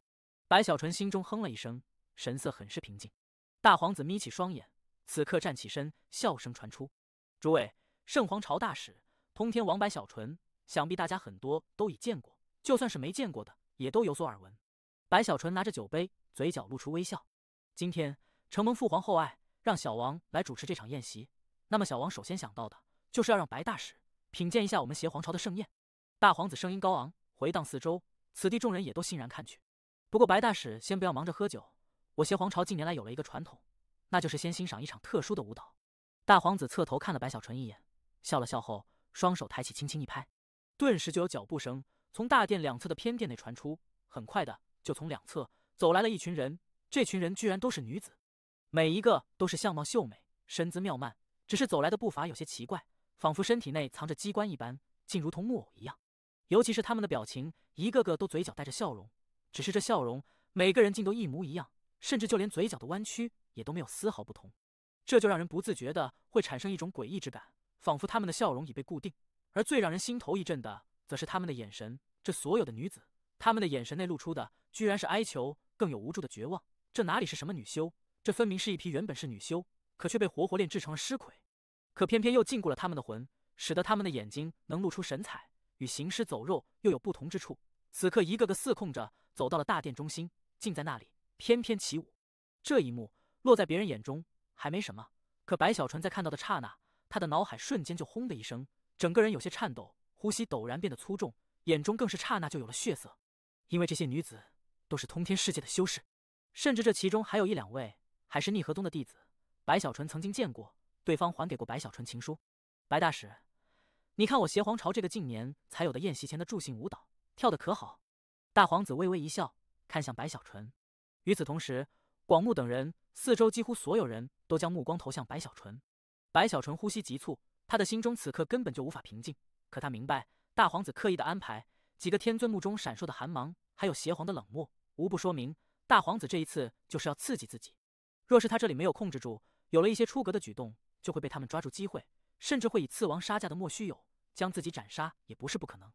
白小纯心中哼了一声，神色很是平静。大皇子眯起双眼，此刻站起身，笑声传出：“诸位，圣皇朝大使，通天王白小纯，想必大家很多都已见过，就算是没见过的，也都有所耳闻。”白小纯拿着酒杯，嘴角露出微笑。今天承蒙父皇厚爱，让小王来主持这场宴席，那么小王首先想到的就是要让白大使品鉴一下我们邪皇朝的盛宴。大皇子声音高昂，回荡四周，此地众人也都欣然看去。不过白大使先不要忙着喝酒，我邪皇朝近年来有了一个传统，那就是先欣赏一场特殊的舞蹈。大皇子侧头看了白小纯一眼，笑了笑后，双手抬起轻轻一拍，顿时就有脚步声从大殿两侧的偏殿内传出。很快的，就从两侧走来了一群人，这群人居然都是女子，每一个都是相貌秀美，身姿妙曼，只是走来的步伐有些奇怪，仿佛身体内藏着机关一般，竟如同木偶一样。尤其是他们的表情，一个个都嘴角带着笑容，只是这笑容，每个人竟都一模一样，甚至就连嘴角的弯曲也都没有丝毫不同。这就让人不自觉的会产生一种诡异之感，仿佛他们的笑容已被固定。而最让人心头一震的，则是他们的眼神。这所有的女子，他们的眼神内露出的，居然是哀求，更有无助的绝望。这哪里是什么女修？这分明是一批原本是女修，可却被活活炼制成了尸魁。可偏偏又禁锢了他们的魂，使得他们的眼睛能露出神采，与行尸走肉又有不同之处。此刻一个个四控着走到了大殿中心，竟在那里翩翩起舞。这一幕落在别人眼中还没什么，可白小纯在看到的刹那，他的脑海瞬间就轰的一声，整个人有些颤抖，呼吸陡然变得粗重，眼中更是刹那就有了血色。因为这些女子都是通天世界的修士，甚至这其中还有一两位还是逆河宗的弟子，白小纯曾经见过，对方还给过白小纯情书。白大使，你看我邪皇朝这个近年才有的宴席前的助兴舞蹈，跳得可好？大皇子微微一笑，看向白小纯。与此同时，广目等人四周几乎所有人都将目光投向白小纯。白小纯呼吸急促，他的心中此刻根本就无法平静。可他明白，大皇子刻意的安排，几个天尊目中闪烁的寒芒，还有邪皇的冷漠，无不说明大皇子这一次就是要刺激自己。若是他这里没有控制住，有了一些出格的举动，就会被他们抓住机会，甚至会以刺王杀价的莫须有，将自己斩杀也不是不可能。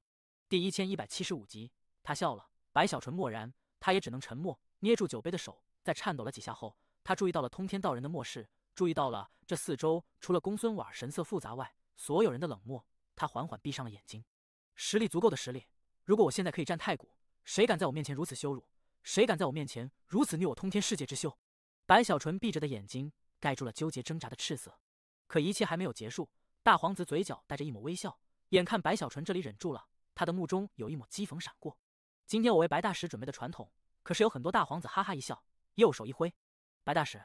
第1175集，他笑了。白小纯默然，他也只能沉默，捏住酒杯的手在颤抖了几下后，他注意到了通天道人的漠视，注意到了这四周除了公孙婉神色复杂外，所有人的冷漠。他缓缓闭上了眼睛。实力足够的实力，如果我现在可以战太古，谁敢在我面前如此羞辱？谁敢在我面前如此虐我通天世界之修？白小纯闭着的眼睛盖住了纠结挣扎的赤色。可一切还没有结束，大皇子嘴角带着一抹微笑，眼看白小纯这里忍住了，他的目中有一抹讥讽闪过。今天我为白大使准备的传统，可是有很多。大皇子哈哈一笑，右手一挥：白大使，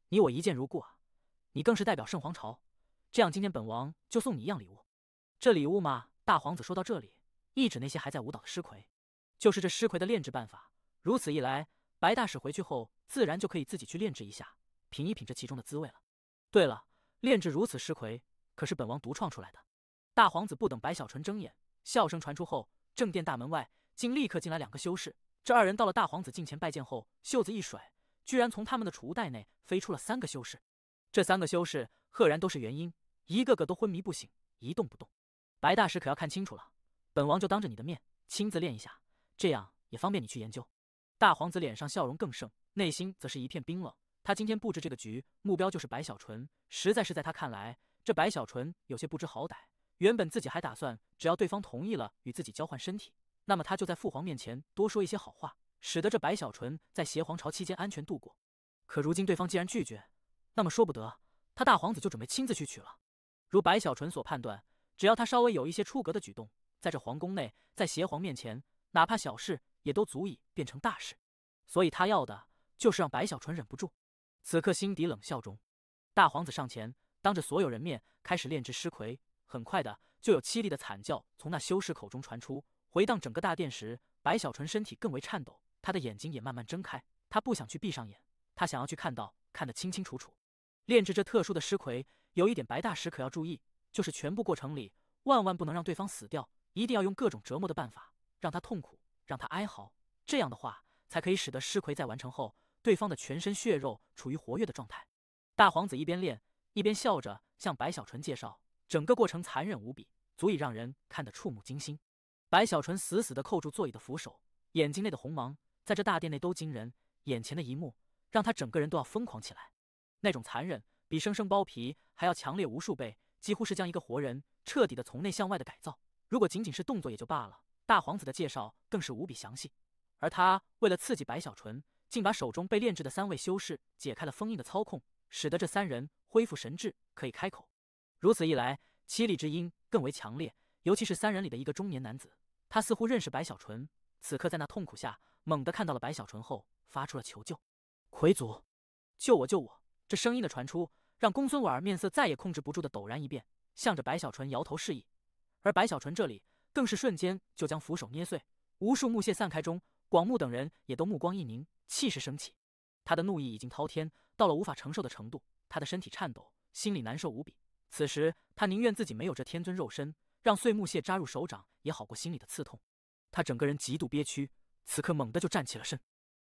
你我一见如故啊，你更是代表圣皇朝，这样今天本王就送你一样礼物。这礼物嘛，大皇子说到这里，一指那些还在舞蹈的尸魁，就是这尸魁的炼制办法。如此一来，白大使回去后自然就可以自己去炼制一下，品一品这其中的滋味了。对了，炼制如此尸魁，可是本王独创出来的。大皇子不等白小纯睁眼，笑声传出后，正殿大门外竟立刻进来2个修士。这2人到了大皇子近前拜见后，袖子一甩，居然从他们的储物袋内飞出了3个修士。这3个修士赫然都是元婴，一个个都昏迷不醒，一动不动。白大使可要看清楚了，本王就当着你的面亲自炼一下，这样也方便你去研究。大皇子脸上笑容更盛，内心则是一片冰冷。他今天布置这个局，目标就是白小纯。实在是在他看来，这白小纯有些不知好歹。原本自己还打算，只要对方同意了与自己交换身体，那么他就在父皇面前多说一些好话，使得这白小纯在邪皇朝期间安全度过。可如今对方既然拒绝，那么说不得，他大皇子就准备亲自去取了。如白小纯所判断，只要他稍微有一些出格的举动，在这皇宫内，在邪皇面前，哪怕小事也都足以变成大事。所以他要的就是让白小纯忍不住。此刻心底冷笑中，大皇子上前，当着所有人面开始炼制尸魁。很快的，就有凄厉的惨叫从那修士口中传出，回荡整个大殿时，白小纯身体更为颤抖，他的眼睛也慢慢睁开。他不想去闭上眼，他想要去看得清清楚楚。炼制这特殊的尸魁，有一点白大使可要注意，就是全部过程里万万不能让对方死掉，一定要用各种折磨的办法，让他痛苦，让他哀嚎，这样的话才可以使得尸魁在完成后，对方的全身血肉处于活跃的状态。大皇子一边练一边笑着向白小纯介绍，整个过程残忍无比，足以让人看得触目惊心。白小纯死死地扣住座椅的扶手，眼睛内的红芒在这大殿内都惊人，眼前的一幕让他整个人都要疯狂起来。那种残忍比生生剥皮还要强烈无数倍，几乎是将一个活人彻底的从内向外的改造。如果仅仅是动作也就罢了，大皇子的介绍更是无比详细。而他为了刺激白小纯，竟把手中被炼制的3位修士解开了封印的操控，使得这3人恢复神智，可以开口。如此一来，凄厉之音更为强烈，尤其是3人里的一个中年男子，他似乎认识白小纯，此刻在那痛苦下，猛地看到了白小纯后，发出了求救：“魁祖，救我，救我！”这声音的传出，让公孙婉面色再也控制不住的陡然一变，向着白小纯摇头示意。而白小纯这里更是瞬间就将扶手捏碎，无数木屑散开中，广目等人也都目光一凝，气势升起。他的怒意已经滔天，到了无法承受的程度，他的身体颤抖，心里难受无比。此时他宁愿自己没有这天尊肉身，让碎木屑扎入手掌也好过心里的刺痛。他整个人极度憋屈，此刻猛地就站起了身。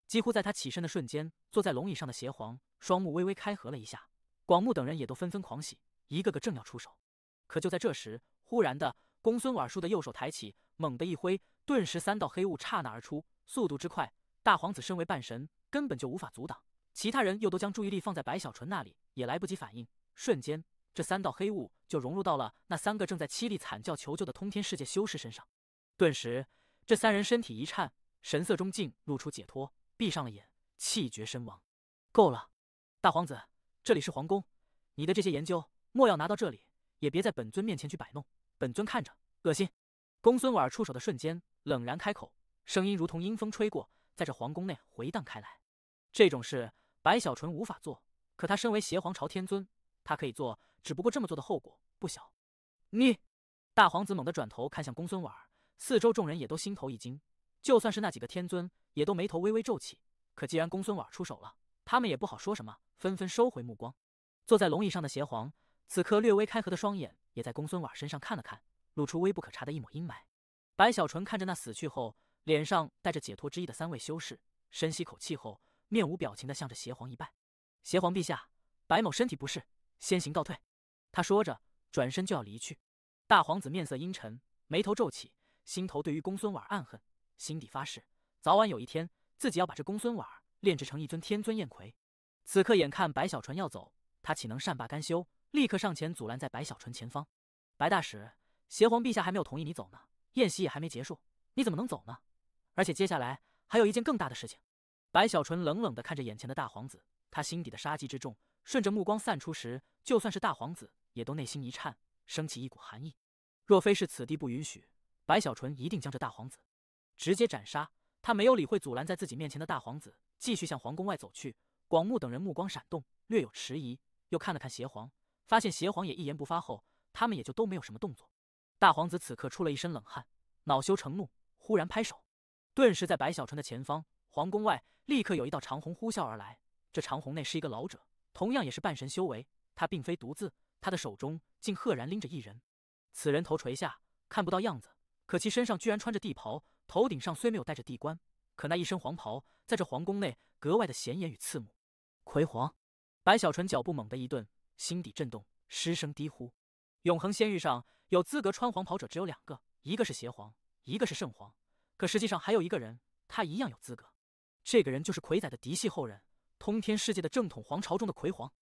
几乎在他起身的瞬间，坐在龙椅上的邪皇双目微微开合了一下，广目等人也都纷纷狂喜，一个个正要出手。可就在这时，忽然的，公孙婉舒的右手抬起，猛地一挥，顿时3道黑雾刹那而出，速度之快，大皇子身为半神，根本就无法阻挡。其他人又都将注意力放在白小纯那里，也来不及反应，瞬间这3道黑雾就融入到了那3个正在凄厉惨叫求救的通天世界修士身上。顿时，这3人身体一颤，神色中竟露出解脱，闭上了眼，气绝身亡。够了，大皇子，这里是皇宫，你的这些研究莫要拿到这里，也别在本尊面前去摆弄，本尊看着恶心。公孙婉出手的瞬间，冷然开口，声音如同阴风吹过，在这皇宫内回荡开来。这种事白小纯无法做，可他身为邪皇朝天尊，他可以做，只不过这么做的后果不小。你！大皇子猛地转头看向公孙婉，四周众人也都心头一惊，就算是那几个天尊，也都眉头微微皱起。可既然公孙婉出手了，他们也不好说什么，纷纷收回目光。坐在龙椅上的邪皇，此刻略微开合的双眼也在公孙婉身上看了看，露出微不可察的一抹阴霾。白小纯看着那死去后脸上带着解脱之意的3位修士，深吸口气后，面无表情地向着邪皇一拜：“邪皇陛下，白某身体不适，先行告退。”他说着，转身就要离去。大皇子面色阴沉，眉头皱起，心头对于公孙婉暗恨，心底发誓，早晚有一天，自己要把这公孙婉炼制成一尊天尊焰魁。此刻眼看白小纯要走，他岂能善罢甘休，立刻上前阻拦在白小纯前方：“白大使，邪皇陛下还没有同意你走呢，宴席也还没结束，你怎么能走呢？而且接下来还有一件更大的事情。”白小纯冷冷地看着眼前的大皇子，他心底的杀机之重，顺着目光散出时，就算是大皇子也都内心一颤，升起一股寒意。若非是此地不允许，白小纯一定将这大皇子直接斩杀。他没有理会阻拦在自己面前的大皇子，继续向皇宫外走去。广目等人目光闪动，略有迟疑，又看了看邪皇，发现邪皇也一言不发后，他们也就都没有什么动作。大皇子此刻出了一身冷汗，恼羞成怒，忽然拍手，顿时在白小纯的前方皇宫外立刻有一道长虹呼啸而来，这长虹内是一个老者，同样也是半神修为。他并非独自，他的手中竟赫然拎着一人。此人头垂下，看不到样子，可其身上居然穿着地袍，头顶上虽没有戴着地冠，可那一身黄袍在这皇宫内格外的显眼与刺目。魁皇！白小纯脚步猛地一顿，心底震动，失声低呼。永恒仙域上有资格穿黄袍者只有2个，一个是邪皇，一个是圣皇。可实际上还有一个人，他一样有资格。这个人就是魁仔的嫡系后人，通天世界的正统皇朝中的魁皇。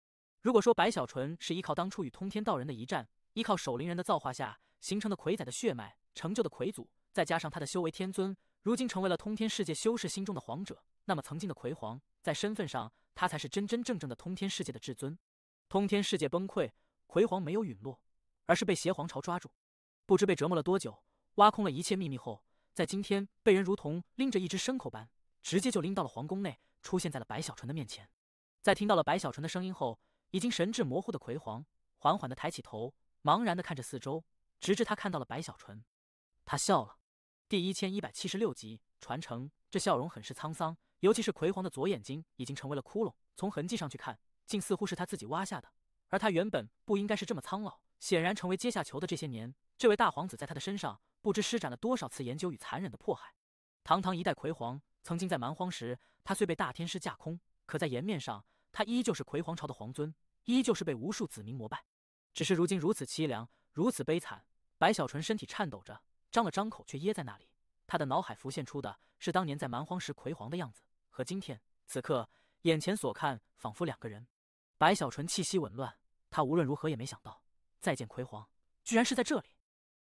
如果说白小纯是依靠当初与通天道人的一战，依靠守灵人的造化下形成的魁仔的血脉成就的魁祖，再加上他的修为天尊，如今成为了通天世界修士心中的皇者，那么曾经的魁皇在身份上他才是真真正正的通天世界的至尊。通天世界崩溃，魁皇没有陨落，而是被邪皇朝抓住，不知被折磨了多久，挖空了一切秘密后，在今天被人如同拎着一只牲口般直接就拎到了皇宫内，出现在了白小纯的面前。在听到了白小纯的声音后，已经神志模糊的魁皇缓缓地抬起头，茫然地看着四周，直至他看到了白小纯。他笑了。第1176集传承，这笑容很是沧桑，尤其是魁皇的左眼睛已经成为了窟窿，从痕迹上去看，竟似乎是他自己挖下的。而他原本不应该是这么苍老，显然成为阶下囚的这些年，这位大皇子在他的身上不知施展了多少次研究与残忍的迫害。堂堂一代魁皇，曾经在蛮荒时，他虽被大天师架空，可在颜面上，他依旧是魁皇朝的皇尊，依旧是被无数子民膜拜。只是如今如此凄凉，如此悲惨，白小纯身体颤抖着，张了张口却噎在那里。他的脑海浮现出的是当年在蛮荒时魁皇的样子，和今天此刻眼前所看仿佛2个人。白小纯气息紊乱，他无论如何也没想到再见魁皇居然是在这里。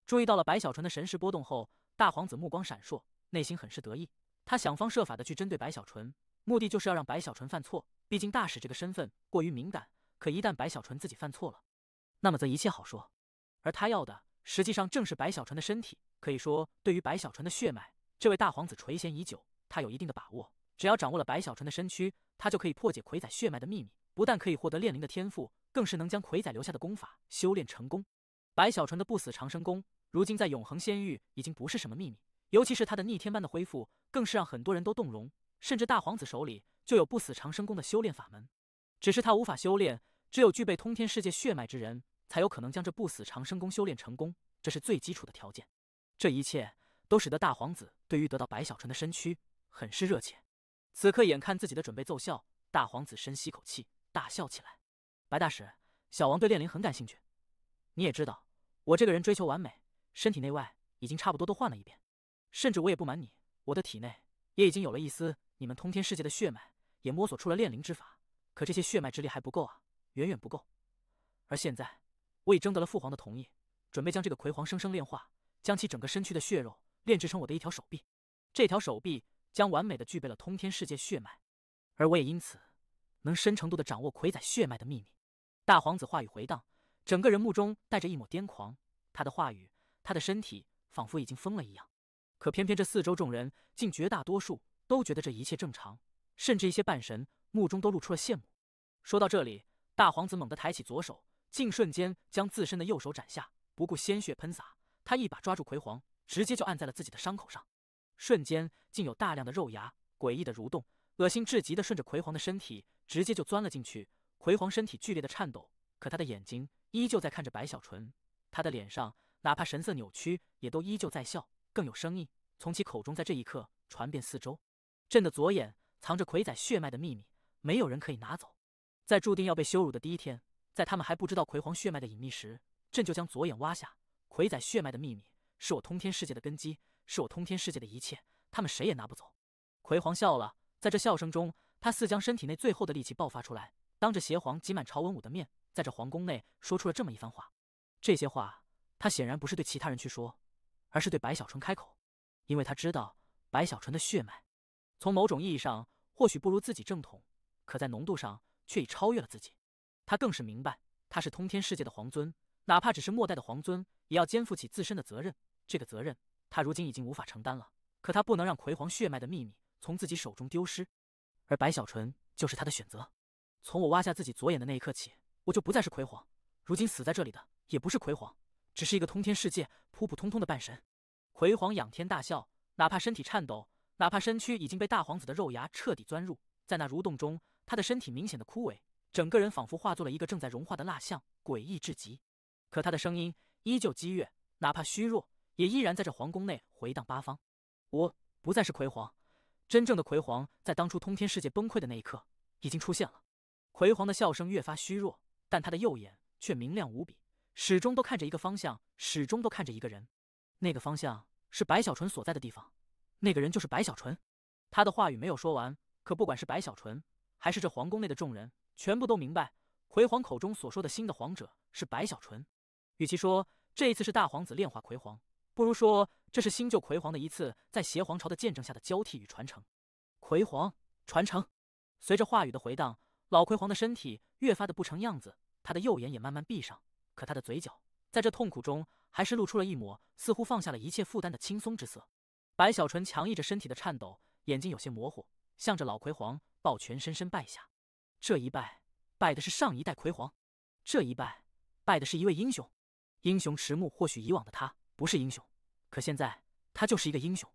注意到了白小纯的神识波动后，大皇子目光闪烁，内心很是得意。他想方设法的去针对白小纯，目的就是要让白小纯犯错，毕竟大使这个身份过于敏感，可一旦白小纯自己犯错了，那么则一切好说。而他要的实际上正是白小纯的身体，可以说对于白小纯的血脉，这位大皇子垂涎已久，他有一定的把握。只要掌握了白小纯的身躯，他就可以破解魁仔血脉的秘密，不但可以获得炼灵的天赋，更是能将魁仔留下的功法修炼成功。白小纯的不死长生功，如今在永恒仙域已经不是什么秘密，尤其是他的逆天般的恢复，更是让很多人都动容。甚至大皇子手里就有不死长生功的修炼法门，只是他无法修炼，只有具备通天世界血脉之人才有可能将这不死长生功修炼成功，这是最基础的条件。这一切都使得大皇子对于得到白小纯的身躯很是热切。此刻眼看自己的准备奏效，大皇子深吸口气，大笑起来。白大使，小王对炼灵很感兴趣。你也知道，我这个人追求完美，身体内外已经差不多都换了一遍，甚至我也不瞒你，我的体内也已经有了一丝你们通天世界的血脉，也摸索出了炼灵之法，可这些血脉之力还不够啊，远远不够。而现在我已征得了父皇的同意，准备将这个魁皇生生炼化，将其整个身躯的血肉炼制成我的一条手臂。这条手臂将完美的具备了通天世界血脉，而我也因此能深程度的掌握魁仔血脉的秘密。大皇子话语回荡，整个人目中带着一抹癫狂，他的话语，他的身体仿佛已经疯了一样。可偏偏这四周众人竟绝大多数都觉得这一切正常，甚至一些半神目中都露出了羡慕。说到这里，大皇子猛地抬起左手，竟瞬间将自身的右手斩下，不顾鲜血喷洒，他一把抓住魁皇，直接就按在了自己的伤口上。瞬间竟有大量的肉芽诡异的蠕动，恶心至极的顺着魁皇的身体直接就钻了进去。魁皇身体剧烈的颤抖，可他的眼睛依旧在看着白小纯，他的脸上哪怕神色扭曲，也都依旧在笑，更有声音从其口中在这一刻传遍四周。朕的左眼藏着魁仔血脉的秘密，没有人可以拿走。在注定要被羞辱的第一天，在他们还不知道魁皇血脉的隐秘时，朕就将左眼挖下。魁仔血脉的秘密是我通天世界的根基，是我通天世界的一切，他们谁也拿不走。魁皇笑了，在这笑声中，他似将身体内最后的力气爆发出来，当着邪皇及满朝文武的面，在这皇宫内说出了这么一番话。这些话他显然不是对其他人去说，而是对白小纯开口，因为他知道白小纯的血脉从某种意义上或许不如自己正统，可在浓度上却已超越了自己。他更是明白，他是通天世界的皇尊，哪怕只是末代的皇尊，也要肩负起自身的责任。这个责任他如今已经无法承担了，可他不能让魁皇血脉的秘密从自己手中丢失，而白小纯就是他的选择。从我挖下自己左眼的那一刻起，我就不再是魁皇，如今死在这里的也不是魁皇，只是一个通天世界普普通通的半神。魁皇仰天大笑，哪怕身体颤抖，哪怕身躯已经被大皇子的肉芽彻底钻入，在那蠕动中，他的身体明显的枯萎，整个人仿佛化作了一个正在融化的蜡像，诡异至极。可他的声音依旧激越，哪怕虚弱，也依然在这皇宫内回荡八方。我不再是葵皇，真正的葵皇在当初通天世界崩溃的那一刻已经出现了。葵皇的笑声越发虚弱，但他的右眼却明亮无比，始终都看着一个方向，始终都看着一个人。那个方向是白小纯所在的地方，那个人就是白小纯。他的话语没有说完，可不管是白小纯，还是这皇宫内的众人，全部都明白，葵皇口中所说的新的皇者是白小纯。与其说这一次是大皇子炼化葵皇，不如说这是新旧葵皇的一次在邪皇朝的见证下的交替与传承。葵皇传承。随着话语的回荡，老葵皇的身体越发的不成样子，他的右眼也慢慢闭上，可他的嘴角在这痛苦中还是露出了一抹似乎放下了一切负担的轻松之色。白小纯强抑着身体的颤抖，眼睛有些模糊，向着老葵皇抱拳深深拜下。这一拜，拜的是上一代葵皇；这一拜，拜的是一位英雄。英雄迟暮，或许以往的他不是英雄，可现在他就是一个英雄。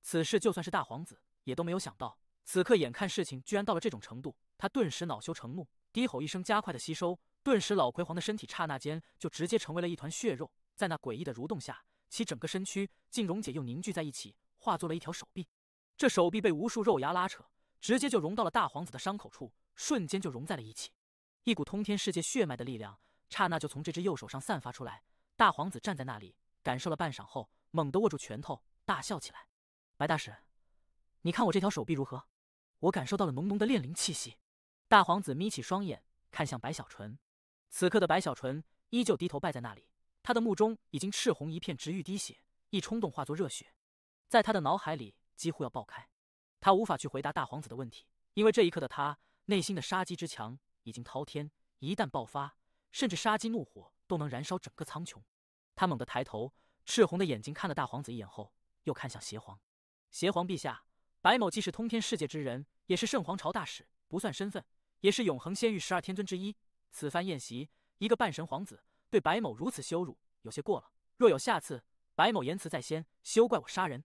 此事就算是大皇子也都没有想到，此刻眼看事情居然到了这种程度，他顿时恼羞成怒，低吼一声，加快的吸收。顿时老葵皇的身体刹那间就直接成为了一团血肉，在那诡异的蠕动下，其整个身躯竟溶解又凝聚在一起，化作了一条手臂。这手臂被无数肉芽拉扯，直接就融到了大皇子的伤口处，瞬间就融在了一起。一股通天世界血脉的力量刹那就从这只右手上散发出来。大皇子站在那里，感受了半晌后，猛地握住拳头，大笑起来：“白大使，你看我这条手臂如何？我感受到了浓浓的炼灵气息。”大皇子眯起双眼，看向白小纯。此刻的白小纯依旧低头拜在那里，他的目中已经赤红一片，直欲滴血，一冲动化作热血，在他的脑海里几乎要爆开。他无法去回答大皇子的问题，因为这一刻的他内心的杀机之强已经滔天，一旦爆发，甚至杀机怒火都能燃烧整个苍穹。他猛地抬头，赤红的眼睛看了大皇子一眼后，又看向邪皇。邪皇陛下，白某既是通天世界之人，也是圣皇朝大使，不算身份，也是永恒仙域12天尊之一。此番宴席，一个半神皇子对白某如此羞辱，有些过了。若有下次，白某言辞在先，休怪我杀人。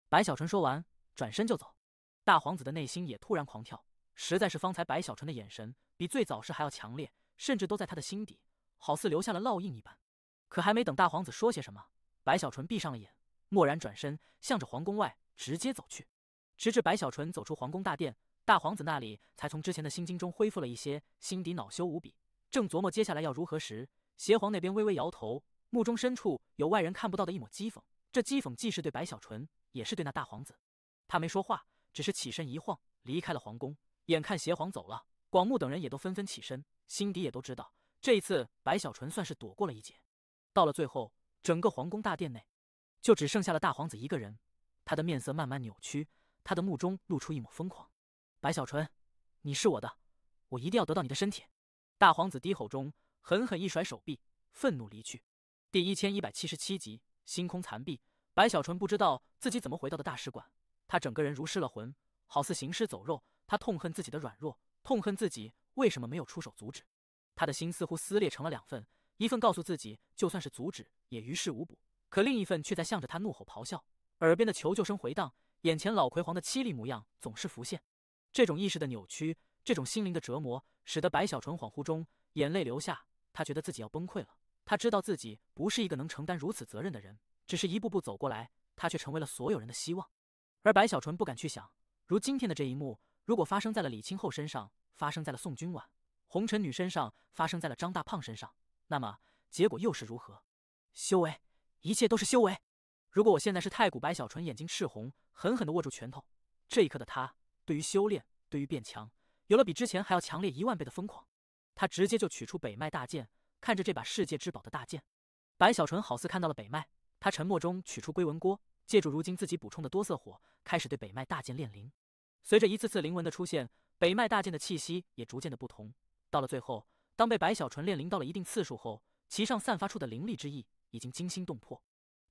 白小纯说完，转身就走。大皇子的内心也突然狂跳，实在是方才白小纯的眼神比最早时还要强烈，甚至都在他的心底，好似留下了烙印一般。可还没等大皇子说些什么，白小纯闭上了眼，蓦然转身，向着皇宫外直接走去。直至白小纯走出皇宫大殿，大皇子那里才从之前的心惊中恢复了一些，心底恼羞无比，正琢磨接下来要如何时，邪皇那边微微摇头，目中深处有外人看不到的一抹讥讽。这讥讽既是对白小纯，也是对那大皇子。他没说话，只是起身一晃，离开了皇宫。眼看邪皇走了，广目等人也都纷纷起身，心底也都知道，这一次白小纯算是躲过了一劫。到了最后，整个皇宫大殿内就只剩下了大皇子一个人，他的面色慢慢扭曲，他的目中露出一抹疯狂。白小纯，你是我的，我一定要得到你的身体。大皇子低吼中，狠狠一甩手臂，愤怒离去。第1177集，星空残壁。白小纯不知道自己怎么回到的大使馆，他整个人如失了魂，好似行尸走肉。他痛恨自己的软弱，痛恨自己为什么没有出手阻止。他的心似乎撕裂成了两份，一份告诉自己就算是阻止也于事无补，可另一份却在向着他怒吼咆哮。耳边的求救声回荡，眼前老葵皇的凄厉模样总是浮现。这种意识的扭曲，这种心灵的折磨，使得白小纯恍惚中眼泪流下。他觉得自己要崩溃了，他知道自己不是一个能承担如此责任的人，只是一步步走过来，他却成为了所有人的希望。而白小纯不敢去想，如今天的这一幕，如果发生在了李清后身上，发生在了宋君婉、红尘女身上，发生在了张大胖身上，那么结果又是如何？修为，一切都是修为。如果我现在是太古白小纯，眼睛赤红，狠狠地握住拳头，这一刻的他对于修炼，对于变强，有了比之前还要强烈10000倍的疯狂。他直接就取出北脉大剑，看着这把世界之宝的大剑。白小纯好似看到了北脉，他沉默中取出龟纹锅，借助如今自己补充的多色火，开始对北脉大剑炼灵。随着一次次灵纹的出现，北脉大剑的气息也逐渐的不同。到了最后，当被白小纯炼灵到了一定次数后，其上散发出的灵力之意已经惊心动魄。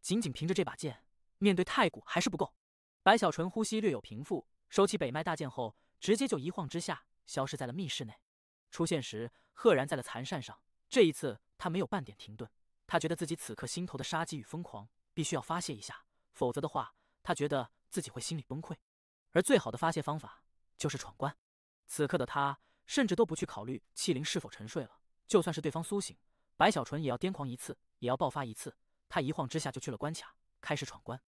仅凭着这把剑，面对太古还是不够。白小纯呼吸略有平复，收起北脉大剑后，直接就一晃之下消失在了密室内。出现时，赫然在了残扇上。这一次，他没有半点停顿。他觉得自己此刻心头的杀机与疯狂必须要发泄一下，否则的话，他觉得自己会心里崩溃。而最好的发泄方法就是闯关。此刻的他甚至都不去考虑气灵是否沉睡了，就算是对方苏醒，白小纯也要癫狂一次，也要爆发一次。他一晃之下就去了关卡，开始闯关。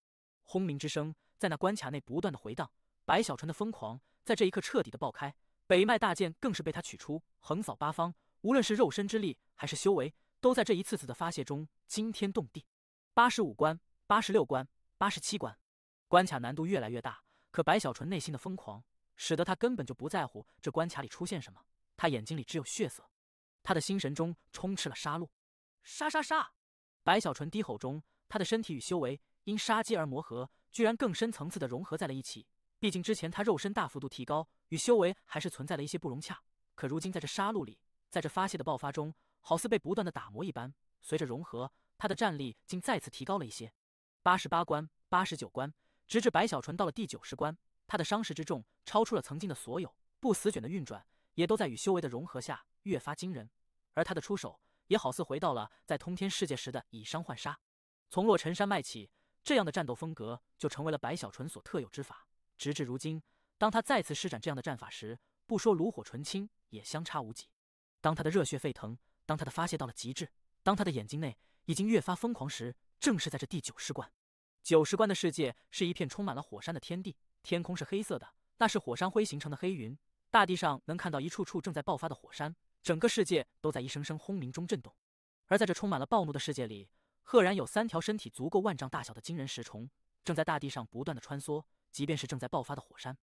轰鸣之声在那关卡内不断的回荡，白小纯的疯狂在这一刻彻底的爆开。北脉大剑更是被他取出，横扫八方，无论是肉身之力还是修为，都在这一次次的发泄中惊天动地。85关、86关、87关，关卡难度越来越大，可白小纯内心的疯狂使得他根本就不在乎这关卡里出现什么，他眼睛里只有血色，他的心神中充斥了杀戮。杀杀杀！白小纯低吼中，他的身体与修为因杀机而磨合，居然更深层次的融合在了一起。毕竟之前他肉身大幅度提高，与修为还是存在了一些不融洽，可如今在这杀戮里，在这发泄的爆发中，好似被不断的打磨一般，随着融合，他的战力竟再次提高了一些。88关、89关，直至白小纯到了第90关，他的伤势之重超出了曾经的所有，不死卷的运转也都在与修为的融合下越发惊人，而他的出手也好似回到了在通天世界时的以伤换杀。从洛尘山脉起，这样的战斗风格就成为了白小纯所特有之法。直至如今，当他再次施展这样的战法时，不说炉火纯青，也相差无几。当他的热血沸腾，当他的发泄到了极致，当他的眼睛内已经越发疯狂时，正是在这第90关。90关的世界是一片充满了火山的天地，天空是黑色的，那是火山灰形成的黑云，大地上能看到一处处正在爆发的火山，整个世界都在一声声轰鸣中震动。而在这充满了暴怒的世界里，赫然有3条身体足够万丈大小的惊人石虫，正在大地上不断的穿梭，即便是正在爆发的火山，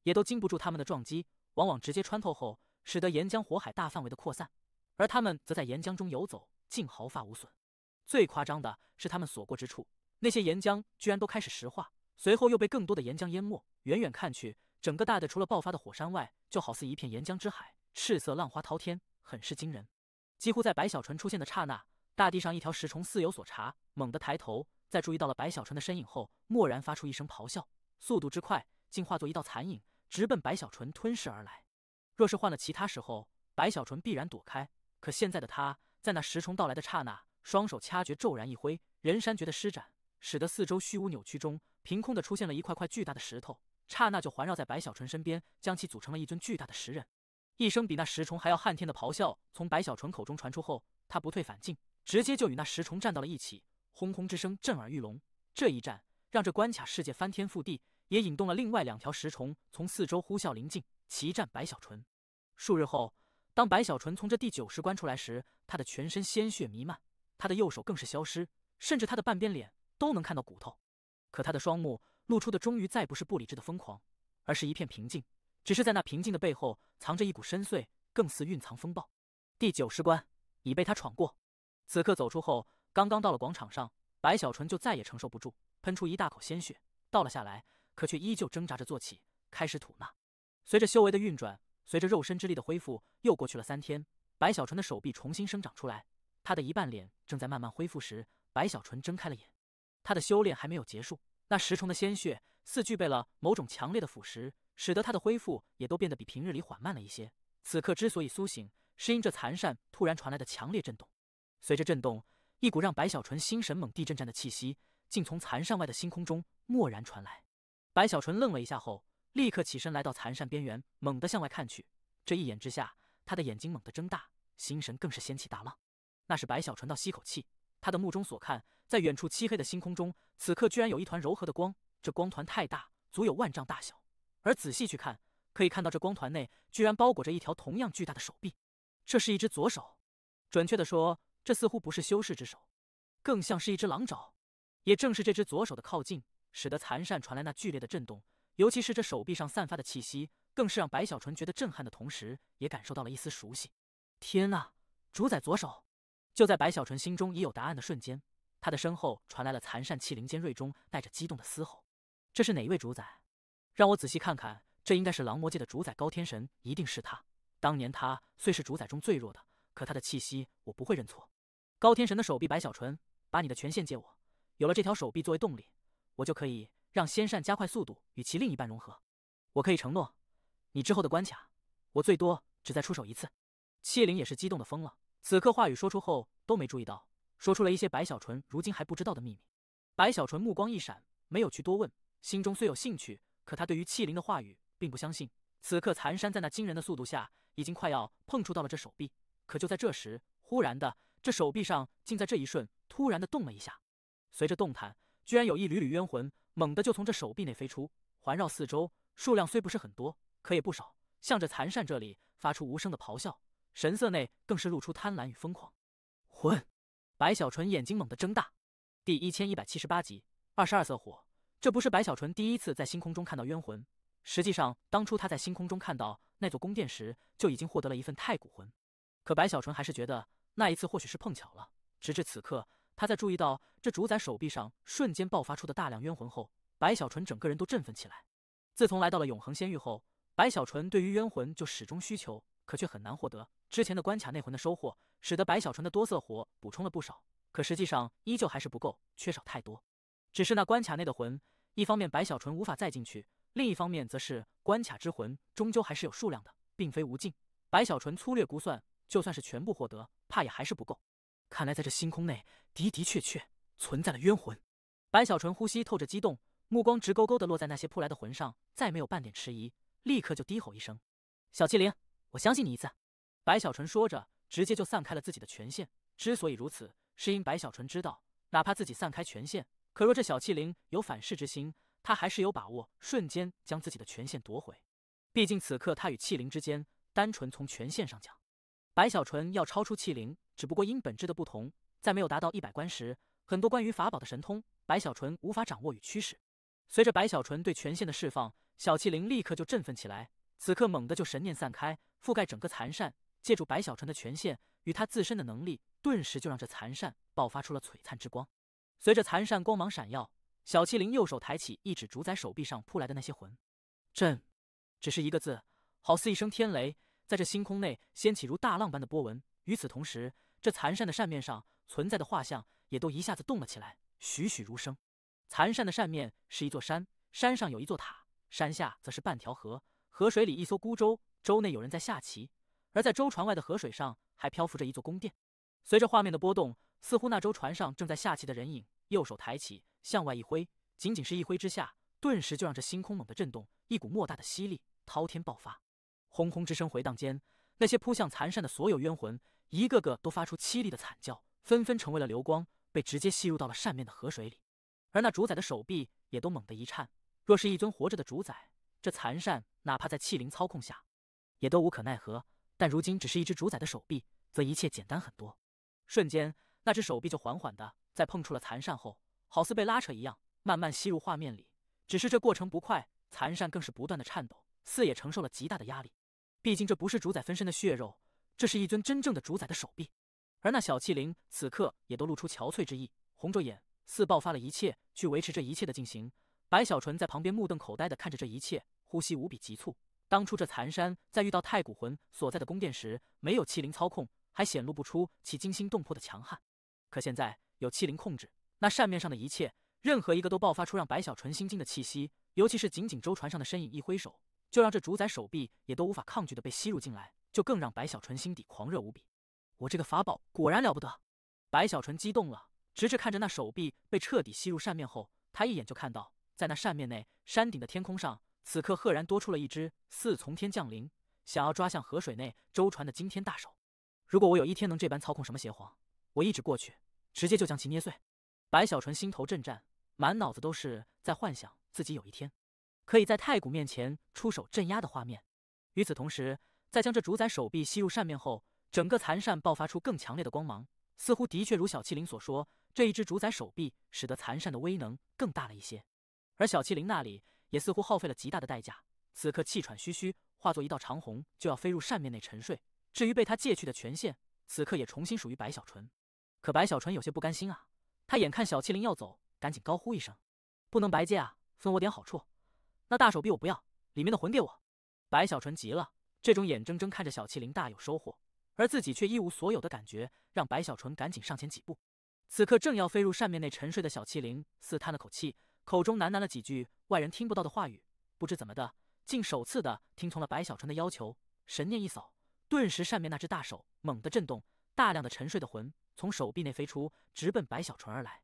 也都经不住他们的撞击，往往直接穿透后，使得岩浆火海大范围的扩散，而他们则在岩浆中游走，竟毫发无损。最夸张的是，他们所过之处，那些岩浆居然都开始石化，随后又被更多的岩浆淹没。远远看去，整个大地除了爆发的火山外，就好似一片岩浆之海，赤色浪花滔天，很是惊人。几乎在白小纯出现的刹那，大地上一条石虫似有所察，猛地抬头，在注意到了白小纯的身影后，蓦然发出一声咆哮，速度之快，竟化作一道残影，直奔白小纯吞噬而来。若是换了其他时候，白小纯必然躲开，可现在的他，在那石虫到来的刹那，双手掐诀骤然一挥，人山诀的施展，使得四周虚无扭曲中，凭空的出现了一块块巨大的石头，刹那就环绕在白小纯身边，将其组成了一尊巨大的石人。一声比那石虫还要撼天的咆哮从白小纯口中传出后，他不退反进，直接就与那石虫战到了一起，轰轰之声震耳欲聋。这一战让这关卡世界翻天覆地，也引动了另外2条石虫从四周呼啸临近，齐战白小纯。数日后，当白小纯从这第90关出来时，他的全身鲜血弥漫，他的右手更是消失，甚至他的半边脸都能看到骨头。可他的双目露出的终于再不是不理智的疯狂，而是一片平静，只是在那平静的背后藏着一股深邃，更似蕴藏风暴。第90关已被他闯过。此刻走出后，刚刚到了广场上，白小纯就再也承受不住，喷出一大口鲜血，倒了下来，可却依旧挣扎着坐起，开始吐纳。随着修为的运转，随着肉身之力的恢复，又过去了3天，白小纯的手臂重新生长出来，他的一半脸正在慢慢恢复时，白小纯睁开了眼。他的修炼还没有结束，那石虫的鲜血似具备了某种强烈的腐蚀，使得他的恢复也都变得比平日里缓慢了一些。此刻之所以苏醒，是因这残扇突然传来的强烈震动。随着震动，一股让白小纯心神猛地震颤的气息，竟从残扇外的星空中蓦然传来。白小纯愣了一下后，立刻起身来到残扇边缘，猛地向外看去。这一眼之下，他的眼睛猛地睁大，心神更是掀起大浪。那是白小纯倒吸口气，他的目中所看，在远处漆黑的星空中，此刻居然有一团柔和的光，这光团太大，足有万丈大小，而仔细去看，可以看到这光团内居然包裹着一条同样巨大的手臂。这是一只左手，准确的说，这似乎不是修士之手，更像是一只狼爪。也正是这只左手的靠近，使得残扇传来那剧烈的震动，尤其是这手臂上散发的气息，更是让白小纯觉得震撼的同时，也感受到了一丝熟悉。天哪，主宰左手！就在白小纯心中已有答案的瞬间，他的身后传来了残扇气灵尖锐中带着激动的嘶吼。这是哪一位主宰？让我仔细看看，这应该是狼魔界的主宰高天神，一定是他。当年他虽是主宰中最弱的，可他的气息我不会认错。高天神的手臂，白小纯，把你的权限借我，有了这条手臂作为动力，我就可以让仙扇加快速度与其另一半融合。我可以承诺，你之后的关卡，我最多只再出手1次。气灵也是激动的疯了，此刻话语说出后都没注意到，说出了一些白小纯如今还不知道的秘密。白小纯目光一闪，没有去多问，心中虽有兴趣，可他对于气灵的话语并不相信。此刻残山在那惊人的速度下，已经快要碰触到了这手臂。可就在这时，忽然的，这手臂上竟在这一瞬突然的动了一下。随着动弹，居然有一缕缕冤魂猛地就从这手臂内飞出，环绕四周，数量虽不是很多，可也不少，向着残扇这里发出无声的咆哮，神色内更是露出贪婪与疯狂。魂！白小纯眼睛猛地睁大。第1178集，22色火。这不是白小纯第一次在星空中看到冤魂，实际上当初他在星空中看到那座宫殿时，就已经获得了一份太古魂。可白小纯还是觉得那一次或许是碰巧了。直至此刻，他在注意到这主宰手臂上瞬间爆发出的大量冤魂后，白小纯整个人都振奋起来。自从来到了永恒仙域后，白小纯对于冤魂就始终需求，可却很难获得。之前的关卡内魂的收获，使得白小纯的多色火补充了不少，可实际上依旧还是不够，缺少太多。只是那关卡内的魂，一方面白小纯无法再进去，另一方面则是关卡之魂终究还是有数量的，并非无尽。白小纯粗略估算，就算是全部获得，怕也还是不够。看来在这星空内的确存在了冤魂。白小纯呼吸透着激动，目光直勾勾地落在那些扑来的魂上，再没有半点迟疑，立刻就低吼一声：“小麒麟，我相信你一次。”白小纯说着，直接就散开了自己的权限。之所以如此，是因白小纯知道，哪怕自己散开权限，可若这小麒麟有反噬之心，他还是有把握瞬间将自己的权限夺回。毕竟此刻他与麒麟之间，单纯从权限上讲，白小纯要超出麒麟，只不过因本质的不同，在没有达到100关时，很多关于法宝的神通，白小纯无法掌握与驱使。随着白小纯对权限的释放，小麒麟立刻就振奋起来，此刻猛地就神念散开，覆盖整个残扇，借助白小纯的权限与他自身的能力，顿时就让这残扇爆发出了璀璨之光。随着残扇光芒闪耀，小麒麟右手抬起，一指主宰手臂上扑来的那些魂。震！只是一个字，好似一声天雷，在这星空内掀起如大浪般的波纹。与此同时，这残扇的扇面上存在的画像也都一下子动了起来，栩栩如生。残扇的扇面是一座山，山上有一座塔，山下则是半条河，河水里一艘孤舟，舟内有人在下棋，而在舟船外的河水上还漂浮着一座宫殿。随着画面的波动，似乎那舟船上正在下棋的人影，右手抬起向外一挥，仅仅是一挥之下，顿时就让这星空猛地震动，一股莫大的吸力滔天爆发，轰轰之声回荡间，那些扑向残扇的所有冤魂，一个个都发出凄厉的惨叫，纷纷成为了流光，被直接吸入到了扇面的河水里。而那主宰的手臂也都猛地一颤，若是一尊活着的主宰，这残扇哪怕在气灵操控下，也都无可奈何。但如今只是一只主宰的手臂，则一切简单很多。瞬间，那只手臂就缓缓的在碰触了残扇后，好似被拉扯一样，慢慢吸入画面里。只是这过程不快，残扇更是不断的颤抖，似也承受了极大的压力。毕竟这不是主宰分身的血肉，这是一尊真正的主宰的手臂。而那小气灵此刻也都露出憔悴之意，红着眼，似爆发了一切去维持这一切的进行。白小纯在旁边目瞪口呆的看着这一切，呼吸无比急促。当初这残山在遇到太古魂所在的宫殿时，没有气灵操控，还显露不出其惊心动魄的强悍。可现在有气灵控制，那扇面上的一切，任何一个都爆发出让白小纯心惊的气息。尤其是仅仅舟船上的身影一挥手，就让这主宰手臂也都无法抗拒的被吸入进来，就更让白小纯心底狂热无比。我这个法宝果然了不得！白小纯激动了，直至看着那手臂被彻底吸入扇面后，他一眼就看到，在那扇面内，山顶的天空上，此刻赫然多出了一只似从天降临，想要抓向河水内舟船的惊天大手。如果我有一天能这般操控什么邪皇，我一指过去，直接就将其捏碎。白小纯心头震颤，满脑子都是在幻想自己有一天可以在太古面前出手镇压的画面。与此同时，在将这主宰手臂吸入扇面后，整个残扇爆发出更强烈的光芒，似乎的确如小麒麟所说，这一只主宰手臂使得残扇的威能更大了一些。而小麒麟那里也似乎耗费了极大的代价，此刻气喘吁吁，化作一道长虹，就要飞入扇面内沉睡。至于被他借去的权限，此刻也重新属于白小纯。可白小纯有些不甘心啊，他眼看小麒麟要走，赶紧高呼一声：“不能白借啊，分我点好处！那大手臂我不要，里面的魂给我！”白小纯急了，这种眼睁睁看着小麒麟大有收获，而自己却一无所有的感觉，让白小纯赶紧上前几步。此刻正要飞入扇面内沉睡的小麒麟，似叹了口气，口中喃喃了几句外人听不到的话语，不知怎么的，竟首次的听从了白小纯的要求。神念一扫，顿时扇面那只大手猛地震动，大量的沉睡的魂从手臂内飞出，直奔白小纯而来。